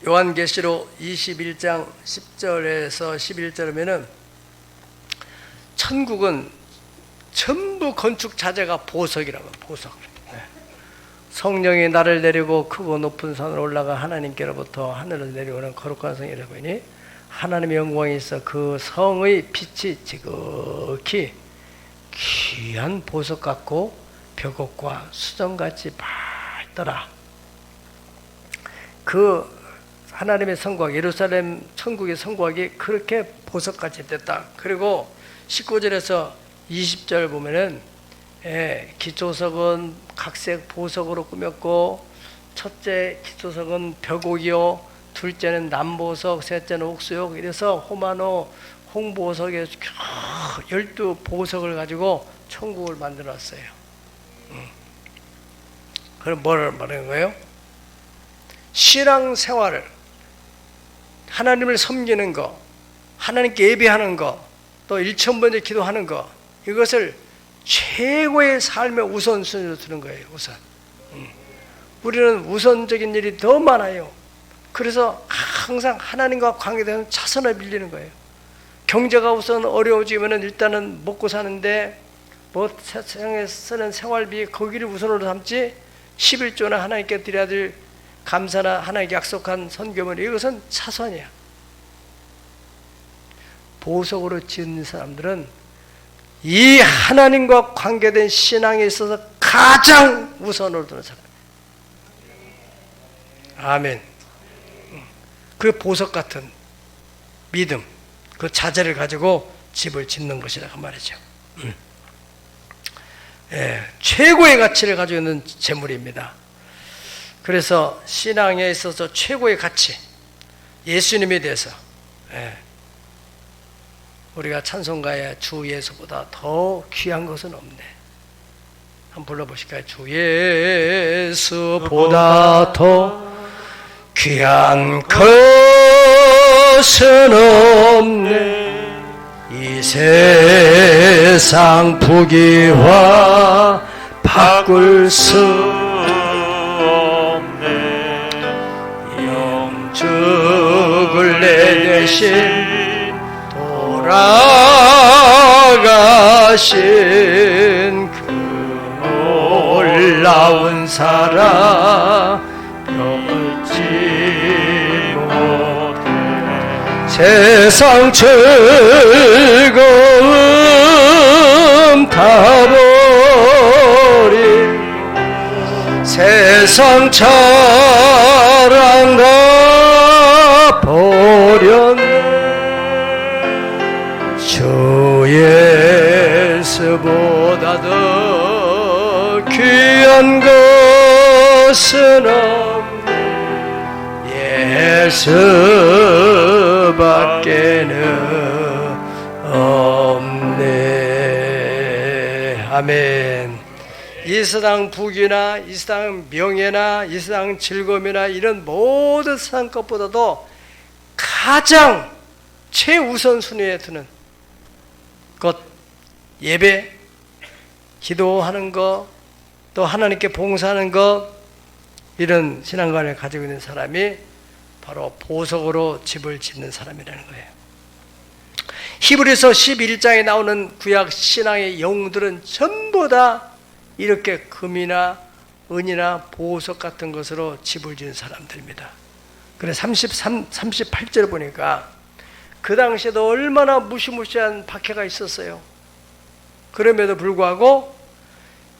요한계시록 21장 10절에서 11절이면은 천국은 전부 건축 자재가 보석이라고. 보석. 성령이 나를 내리고 크고 높은 산으로 올라가 하나님께로부터 하늘로 내려오는 거룩한 성이라고 하니 하나님의 영광이 있어 그 성의 빛이 지극히 귀한 보석 같고 벽옥과 수정같이 밝더라. 그 하나님의 성곽 예루살렘 천국의 성곽이 그렇게 보석같이 됐다. 그리고 19절에서 20절 보면은 기초석은 각색 보석으로 꾸몄고 첫째 기초석은 벽옥이요 둘째는 남보석 셋째는 옥수역 이래서 호마노 홍보석에 12보석을 가지고 천국을 만들었어요. 그럼 뭘 말하는 거예요? 신앙생활을 하나님을 섬기는 거 하나님께 예배하는 거 또 1,000번째 기도하는 거 이것을 최고의 삶의 우선순위로 두는 거예요. 우선. 우리는 우선적인 일이 더 많아요. 그래서 항상 하나님과 관계되는 차선을 밀리는 거예요. 경제가 우선 어려워지면 일단은 먹고 사는데 뭐 세상에 쓰는 생활비 거기를 우선으로 삼지 11조나 하나님께 드려야 될 감사나 하나님께 약속한 선교물 이것은 차선이야. 보석으로 지은 사람들은 이 하나님과 관계된 신앙에 있어서 가장 우선으로 두는 사람이에요. 아멘. 그 보석 같은 믿음, 그 자재를 가지고 집을 짓는 것이라 그 말이죠. 최고의 가치를 가지고 있는 재물입니다. 그래서 신앙에 있어서 최고의 가치, 예수님에 대해서 우리가 찬송가에 주 예수보다 더 귀한 것은 없네. 한번 불러보실까요? 주 예수보다 더 귀한 것은 없네. 이 세상 부귀와 바꿀 수 없네. 영축을 내 대신 돌아가신 그 놀라운 사랑 잊지 못해. 세상 즐거움 다 버린 세상 자랑 다 버렸네. 주 예수보다 더 귀한 것은 없네. 예수밖에는 없네. 아멘. 이 세상 부귀나 이 세상 명예나 이 세상 즐거움이나 이런 모든 세상 것보다도 가장 최우선 순위에 드는 것, 예배, 기도하는 것, 또 하나님께 봉사하는 것, 이런 신앙관을 가지고 있는 사람이 바로 보석으로 집을 짓는 사람이라는 거예요. 히브리서 11장에 나오는 구약 신앙의 영웅들은 전부 다 이렇게 금이나 은이나 보석 같은 것으로 집을 지은 사람들입니다. 그래서 38절 보니까 그 당시에도 얼마나 무시무시한 박해가 있었어요. 그럼에도 불구하고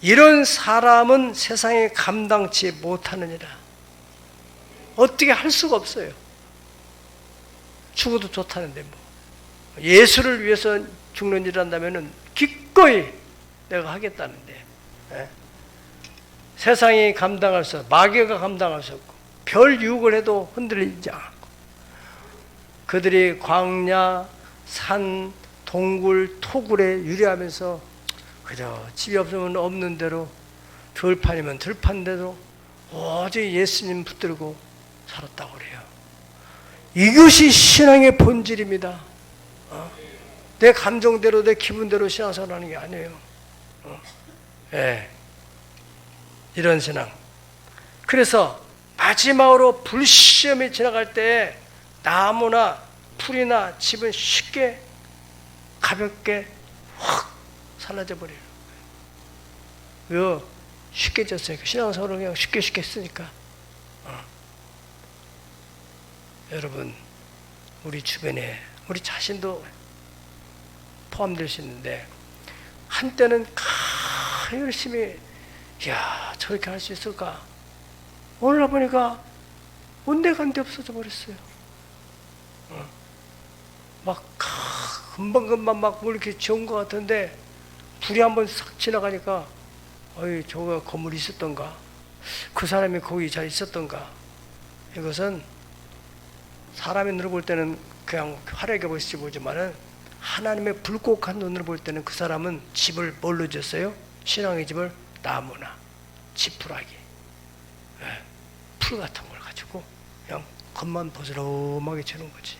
이런 사람은 세상에 감당치 못하느니라. 어떻게 할 수가 없어요. 죽어도 좋다는데 뭐. 예수를 위해서 죽는 일 한다면 기꺼이 내가 하겠다는데. 예? 세상이 감당할 수 없고 마귀가 감당할 수 없고 별 유혹을 해도 흔들리지 않고 그들이 광야, 산, 동굴, 토굴에 유리하면서 그저 집이 없으면 없는 대로 들판이면 들판대로 오직 예수님 붙들고 살았다고 그래요. 이것이 신앙의 본질입니다. 내 감정대로 내 기분대로 신앙생활하는 게 아니에요. 예. 이런 신앙. 그래서 마지막으로 불시험이 지나갈 때 나무나 풀이나 집은 쉽게 가볍게 확 사라져 버려요. 왜? 쉽게 졌으니까. 신앙생활을 그냥 쉽게 했으니까. 여러분, 우리 주변에 우리 자신도 포함될 수 있는데 한때는 열심히 야 저렇게 할 수 있을까? 오늘 보니까 온데간데 없어져 버렸어요. 막 금방금방 막 뭐 이렇게 지은 것 같은데 불이 한번 싹 지나가니까 어이 저거 건물이 있었던가? 그 사람이 거기 잘 있었던가? 이것은 사람의 눈으로 볼 때는 그냥 화려하게 보일지 모르지만은 하나님의 불꽃한 눈으로 볼 때는 그 사람은 집을 뭘로 지었어요? 신앙의 집을 나무나 지푸라기, 풀 같은 걸 가지고 그냥 겉만 보스름하게 지는 거지.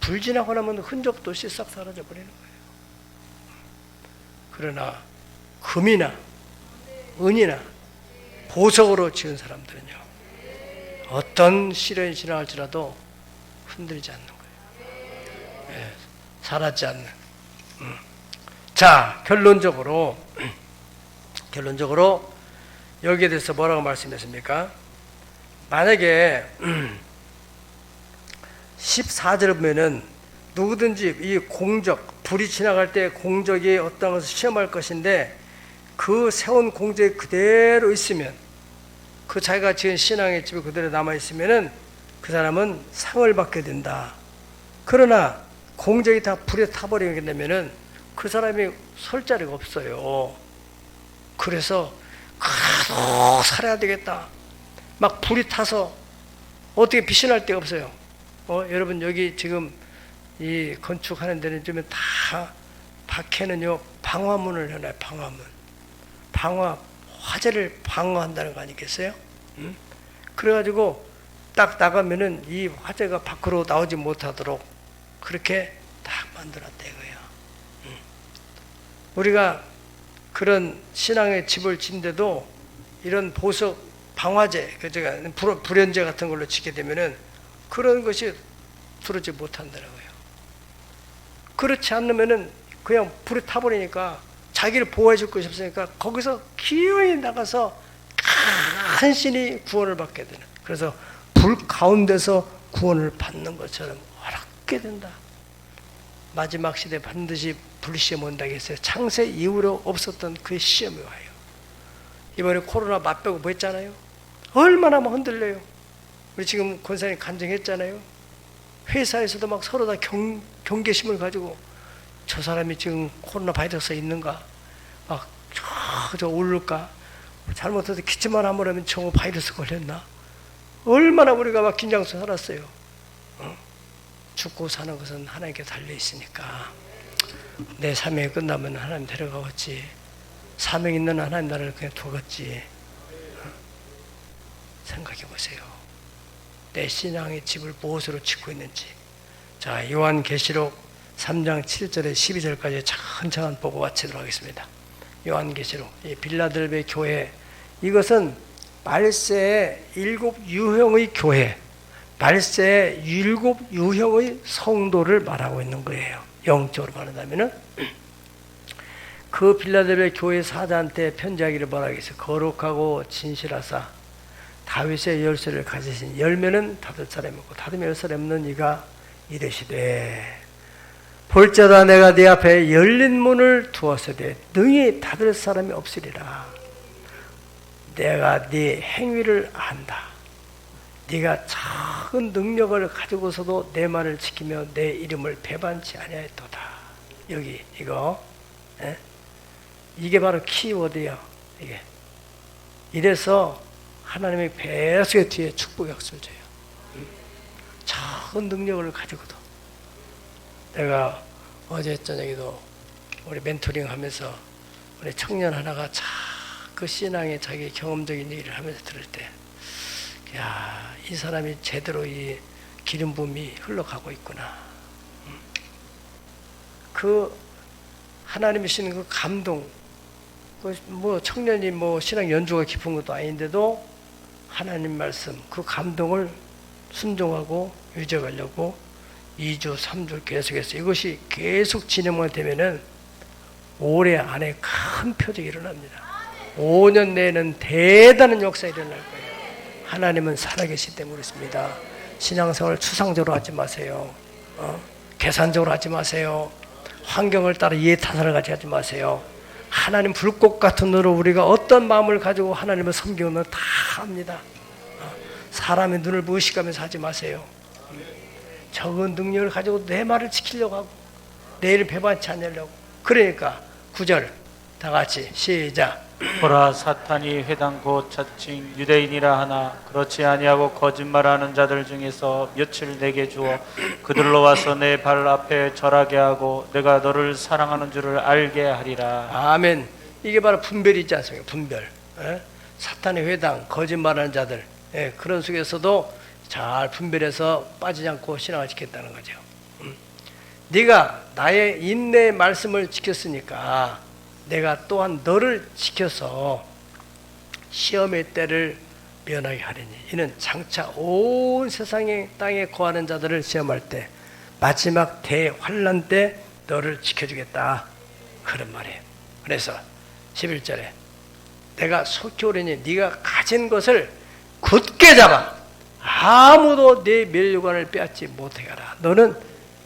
불 지나고 나면 흔적도 없이 싹 사라져 버리는 거예요. 그러나 금이나 은이나 보석으로 지은 사람들은요, 어떤 시련이 지나갈지라도 흔들리지 않는 거예요. 사라지지 않는. 자, 결론적으로 여기에 대해서 뭐라고 말씀했습니까? 만약에 14절을 보면은 누구든지 이 공적, 불이 지나갈 때 공적이 어떤 것을 시험할 것인데 그 세운 공적이 그대로 있으면, 그 자기가 지은 신앙의 집이 그대로 남아있으면은 그 사람은 상을 받게 된다. 그러나 공적이 다 불에 타버리게 되면은 그 사람이 설 자리가 없어요. 그래서 계속 살아야 되겠다. 막 불이 타서 어떻게 빛이 날 데가 없어요. 여러분 여기 지금 이 건축하는 데는 좀 다 박해는요 방화문을 해놔요. 방화 화재를 방어한다는 거 아니겠어요? 그래가지고 딱 나가면은 이 화재가 밖으로 나오지 못하도록 그렇게 딱 만들었다 이거예요. 우리가 그런 신앙의 집을 짓는데도 이런 보석 방화제, 불연제 같은 걸로 짓게 되면은 그런 것이 들어오지 못한다고요. 그렇지 않으면은 그냥 불이 타버리니까 자기를 보호해 줄 것이 없으니까 거기서 기어이 나가서 간신히 구원을 받게 되는. 그래서 불 가운데서 구원을 받는 것처럼 어렵게 된다. 마지막 시대 반드시 불시험 온다고 했어요. 창세 이후로 없었던 그 시험이 와요. 이번에 코로나 맞배고 뭐 했잖아요. 얼마나 막 흔들려요. 우리 지금 권사님 간증했잖아요. 회사에서도 막 서로 다 경계심을 가지고 저 사람이 지금 코로나 바이러스에 있는가, 막 저 오를까, 잘못해서 기침만 한번 하면 저 바이러스 걸렸나. 얼마나 우리가 막 긴장해서 살았어요. 죽고 사는 것은 하나님께 달려 있으니까 내 사명이 끝나면 하나님 데려가겠지. 사명 있는 하나님 나라를 그냥 두겠지. 생각해 보세요. 내 신앙의 집을 무엇으로 짓고 있는지. 자, 요한계시록 3장 7절에 12절까지 천천히 보고 마치도록 하겠습니다. 요한계시록, 이 빌라델베 교회, 이것은 말세의 7 유형의 교회, 말세의 7 유형의 성도를 말하고 있는 거예요. 영적으로 말한다면은 그 빌라델베 교회 사자한테 편지하기를 바라겠어요. 거룩하고 진실하사 다윗의 열쇠를 가지신, 열매는 닫을 사람이 없고 닫으면 열 사람이 없는 이가 이르시되, 볼자다 내가 네 앞에 열린 문을 두었으되 능히 닫을 사람이 없으리라. 내가 네 행위를 안다. 네가 작은 능력을 가지고서도 내 말을 지키며 내 이름을 배반치 아니하였도다. 여기 이거, 이게 바로 키워드예요. 이게 이래서 하나님이 계속 뒤에 축복 약속을 줘요. 작은 능력을 가지고도. 내가 어제 저녁에도 우리 멘토링 하면서 우리 청년 하나가 그 신앙의 자기 경험적인 얘기를 하면서 들을 때, 야, 이 사람이 제대로 이 기름 부음이 흘러가고 있구나. 그 하나님이 주시는 그 감동, 뭐 청년이 뭐 신앙 연주가 깊은 것도 아닌데도 하나님 말씀 그 감동을 순종하고 유지하려고 2주, 3주 계속해서 이것이 계속 진행만 되면은 올해 안에 큰 표적이 일어납니다. 5년 내에는 대단한 역사가 일어날 거예요. 하나님은 살아계시기 때문에 그렇습니다. 신앙생활을 추상적으로 하지 마세요. 계산적으로 하지 마세요. 환경을 따라 이해타산을 하지 마세요. 하나님 불꽃 같은 눈으로 우리가 어떤 마음을 가지고 하나님을 섬기는 다 압니다. 사람의 눈을 무시하면서 하지 마세요. 적은 능력을 가지고 내 말을 지키려고 하고 내일을 배반치 않으려고. 그러니까 9절 다 같이 시작. 보라, 사탄이 회당 곧 자칭 유대인이라 하나 그렇지 아니하고 거짓말하는 자들 중에서 며칠 내게 주어 그들로 와서 내 발 앞에 절하게 하고 내가 너를 사랑하는 줄을 알게 하리라. 아멘. 이게 바로 분별이 있지 않습니까? 분별. 사탄의 회당, 거짓말하는 자들, 그런 속에서도 잘 분별해서 빠지지 않고 신앙을 지켰다는 거죠. 네가 나의 인내의 말씀을 지켰으니까 내가 또한 너를 지켜서 시험의 때를 면하게 하리니 이는 장차 온 세상의 땅에 거하는 자들을 시험할 때 마지막 대환란 때 너를 지켜주겠다, 그런 말이에요. 그래서 11절에 내가 속히 오리니 네가 가진 것을 굳게 잡아 아무도 네 면류관을 빼앗지 못하게 하라. 너는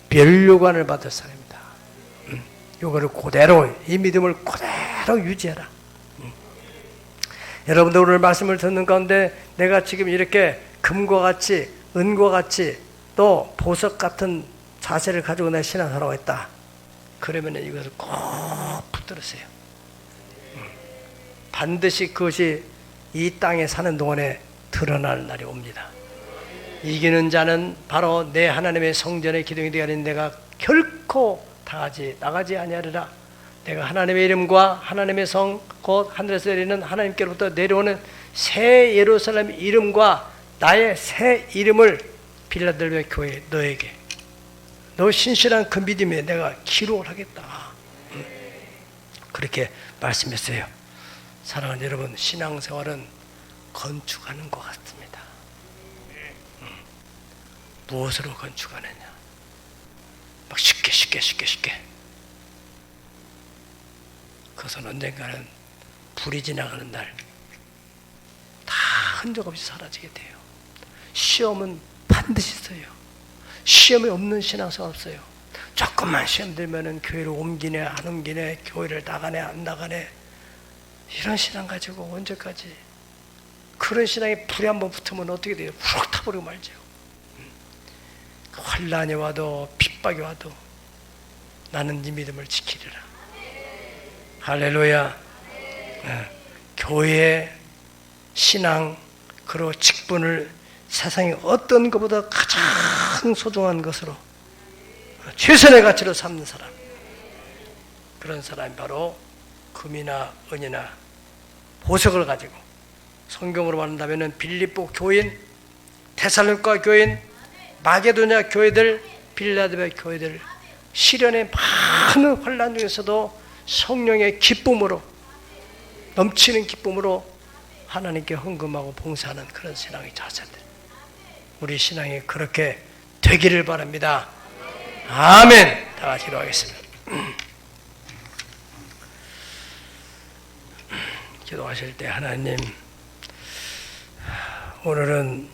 면류관을 받을 사람이다. 이거를 그대로, 이 믿음을 그대로 유지해라. 여러분들 오늘 말씀을 듣는 가운데 내가 지금 이렇게 금과 같이 은과 같이 또 보석 같은 자세를 가지고 내 신앙하라고 했다. 그러면 이것을 꼭 붙들으세요. 반드시 그것이 이 땅에 사는 동안에 드러날 날이 옵니다. 이기는 자는 바로 내 하나님의 성전의 기둥이 되어 있는 내가 결코 나가지 아니하리라. 내가 하나님의 이름과 하나님의 성 곧 하늘에서 내리는 하나님께로부터 내려오는 새 예루살렘 이름과 나의 새 이름을 빌라델비아 교회 너에게, 너 신실한 그 믿음에 내가 기록을 하겠다. 그렇게 말씀했어요. 사랑하는 여러분, 신앙생활은 건축하는 것 같습니다. 무엇으로 건축하느냐? 막 쉽게 그것은 언젠가는 불이 지나가는 날 다 흔적 없이 사라지게 돼요. 시험은 반드시 있어요. 시험이 없는 신앙생활 없어요. 조금만 시험 들면은 교회를 옮기네 안 옮기네, 교회를 나가네 안 나가네, 이런 신앙 가지고 언제까지? 그런 신앙에 불이 한번 붙으면 어떻게 돼요? 후룩 타버리고 말죠. 환난이 와도 핍박이 와도 나는 네 믿음을 지키리라. 할렐루야. 교회의 신앙 그리고 직분을 세상에 어떤 것보다 가장 소중한 것으로, 최선의 가치로 삼는 사람, 그런 사람이 바로 금이나 은이나 보석을 가지고, 성경으로 말한다면 빌립보 교인, 데살로니가 교인, 마게도냐 교회들, 빌라델비아 교회들, 시련의 많은 환난 중에서도 성령의 기쁨으로, 넘치는 기쁨으로 하나님께 헌금하고 봉사하는 그런 신앙의 자세들, 우리 신앙이 그렇게 되기를 바랍니다. 아멘. 다 같이 기도하겠습니다. 기도하실 때, 하나님, 오늘은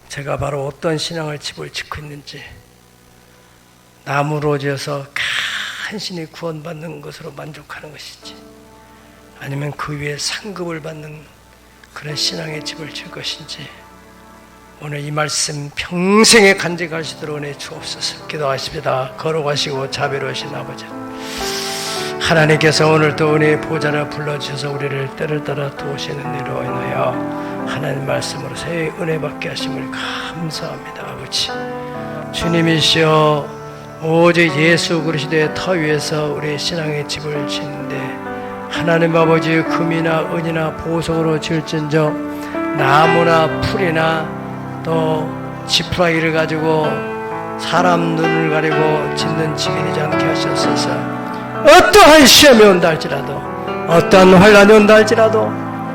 제가 바로 어떤 신앙을 집을 짓고 있는지, 나무로 지어서 간신히 구원받는 것으로 만족하는 것인지, 아니면 그 위에 상급을 받는 그런 신앙의 집을 질 것인지, 오늘 이 말씀 평생에 간직할 수 있도록 은혜 주옵소서. 기도하십니다. 거룩하시고 자비로우신 아버지, 하나님께서 오늘 또 은혜의 보좌를 불러주셔서 우리를 때를 따라 도우시는 일로 인하여 하나님 말씀으로 새 은혜 받게 하심을 감사합니다. 아버지, 주님이시여, 오직 예수 그리스도의 터 위에서 우리 신앙의 집을 짓는데, 하나님 아버지, 금이나 은이나 보석으로 지을진저 나무나 풀이나 또 지푸라기를 가지고 사람 눈을 가리고 짓는 집이 되지 않게 하셨소서. 어떠한 시험이 온다 할지라도, 어떠한 환난이 온다 할지라도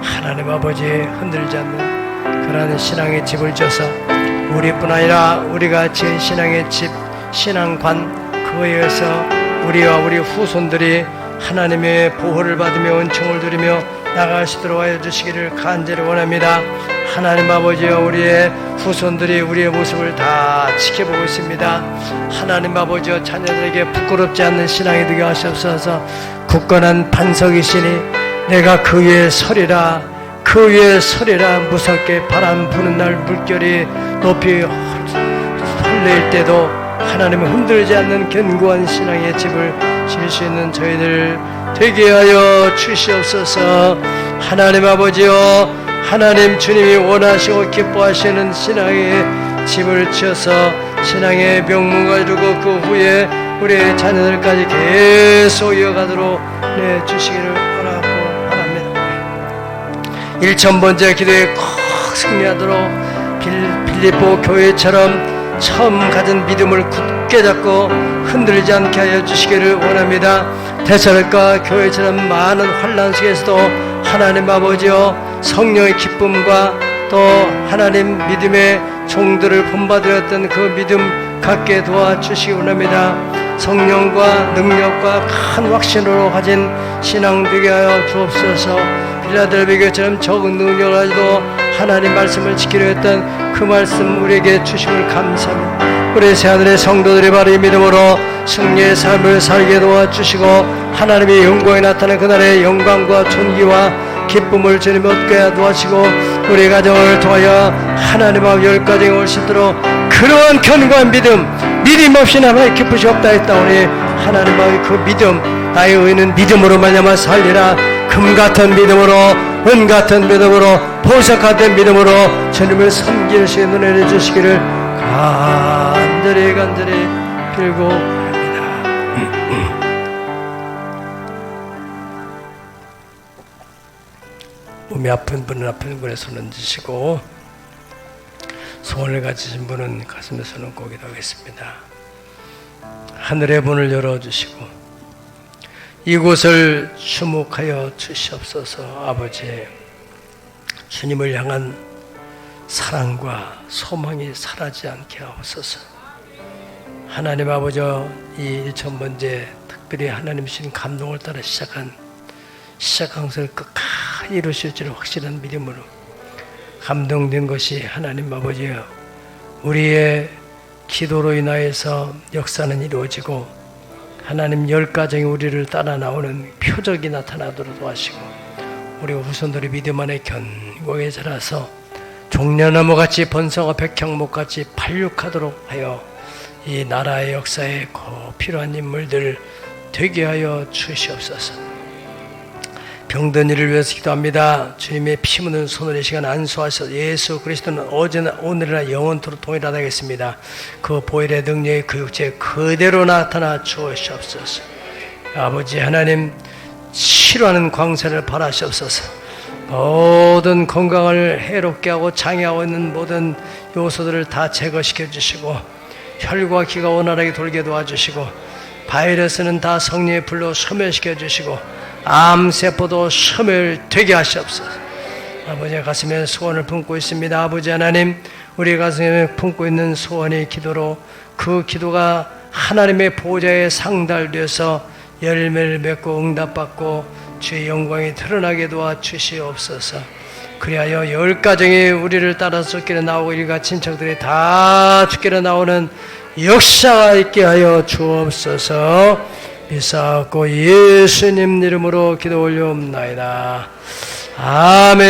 하나님 아버지 흔들지 않는 그러한 신앙의 집을 져서 우리뿐 아니라 우리가 지은 신앙의 집, 신앙관, 그거에 의해서 우리와 우리 후손들이 하나님의 보호를 받으며 은총을 누리며 나갈 수 있도록 하여 주시기를 간절히 원합니다. 하나님 아버지여, 우리의 후손들이 우리의 모습을 다 지켜보고 있습니다. 하나님 아버지여, 자녀들에게 부끄럽지 않는 신앙이 되게 하시옵소서. 굳건한 반석이시니 내가 그 위에 서리라, 그 위에 서리라. 무섭게 바람 부는 날 물결이 높이 헐레일 때도 하나님은 흔들지 않는 견고한 신앙의 집을 질 수 있는 저희들 되게 하여 주시옵소서. 하나님 아버지여, 하나님 주님이 원하시고 기뻐하시는 신앙의 집을 지어서 신앙의 명문을 두고 그 후에 우리의 자녀들까지 계속 이어가도록 내주시기를 원하고 바랍니다. 1000번째 기도에 꼭 승리하도록 빌립보 교회처럼 처음 가진 믿음을 굳게 잡고 흔들리지 않게 하여 주시기를 원합니다. 데살로니가 교회처럼 많은 환난 속에서도 하나님 아버지여, 성령의 기쁨과 또 하나님 믿음의 종들을 본받으렸던 그 믿음 갖게 도와주시기 원합니다. 성령과 능력과 큰 확신으로 가진 신앙 되게 하여 주옵소서. 빌라델비아 교회처럼 적은 능력을 가지고 하나님 말씀을 지키려 했던 그 말씀 우리에게 주심을 감사합니다. 우리 새하늘의 성도들이 바로 이 믿음으로 승리의 삶을 살게 도와주시고, 하나님의 영광이 나타나는 그날의 영광과 존귀와 기쁨을 주님 얻게 도와주시고, 우리 가정을 통하여 하나님 앞 열 가정이 올 수 있도록 그러한 견고한 믿음 없이 나만의 기쁘시 없다 했다오니, 하나님 앞의 그 믿음, 나의 의는 믿음으로 말미암아 살리라. 금 같은 믿음으로, 은 같은 믿음으로, 보석 같은 믿음으로 주님을 섬길 수 있는 은혜를 주시기를 간절히 빌고 몸이 아픈 분은 아픈 분의 손을 드시고 소원을 가지신 분은 가슴에 손을 꼭 기도하겠습니다. 하늘의 문을 열어주시고 이곳을 주목하여 주시옵소서. 아버지, 주님을 향한 사랑과 소망이 사라지지 않게 하옵소서. 하나님 아버지, 이 1000번째 특별히 하나님 주신 감동을 따라 시작한 것을 끝까지 이루실 줄 확실한 믿음으로 감동된 것이 하나님 아버지여, 우리의 기도로 인하여서 역사는 이루어지고 하나님 10가정이 우리를 따라 나오는 표적이 나타나도록 도와주시고 우리 후손들의 믿음 안에 견고하게 자라서 종려나무같이 번성하 백향목같이 발육하도록 하여 이 나라의 역사에 꼭 필요한 인물들 되게 하여 주시옵소서. 병든 이를 위해서 기도합니다. 주님의 피 묻은 손을 이 시간 안수하셔서 예수 그리스도는 어제나 오늘이나 영원토록 동일하다겠습니다. 그 보혈의 능력이 그 육체에 그대로 나타나 주시옵소서. 아버지 하나님, 치료하는 광선을 발하시옵소서. 모든 건강을 해롭게 하고 장애하고 있는 모든 요소들을 다 제거시켜 주시고 혈과 기가 원활하게 돌게 도와주시고 바이러스는 다 성령의 불로 소멸시켜 주시고 암세포도 소멸되게 하시옵소서. 아버지의 가슴에 소원을 품고 있습니다. 아버지 하나님, 우리 가슴에 품고 있는 소원의 기도로 그 기도가 하나님의 보좌에 상달되어서 열매를 맺고 응답받고 주의 영광이 드러나게 도와주시옵소서. 그리하여 10가정이 우리를 따라서 죽기로 나오고 일가 친척들이 다 죽기로 나오는 역사가 있게 하여 주옵소서. 믿사옵고 예수님 이름으로 기도 올려옵나이다. 아멘.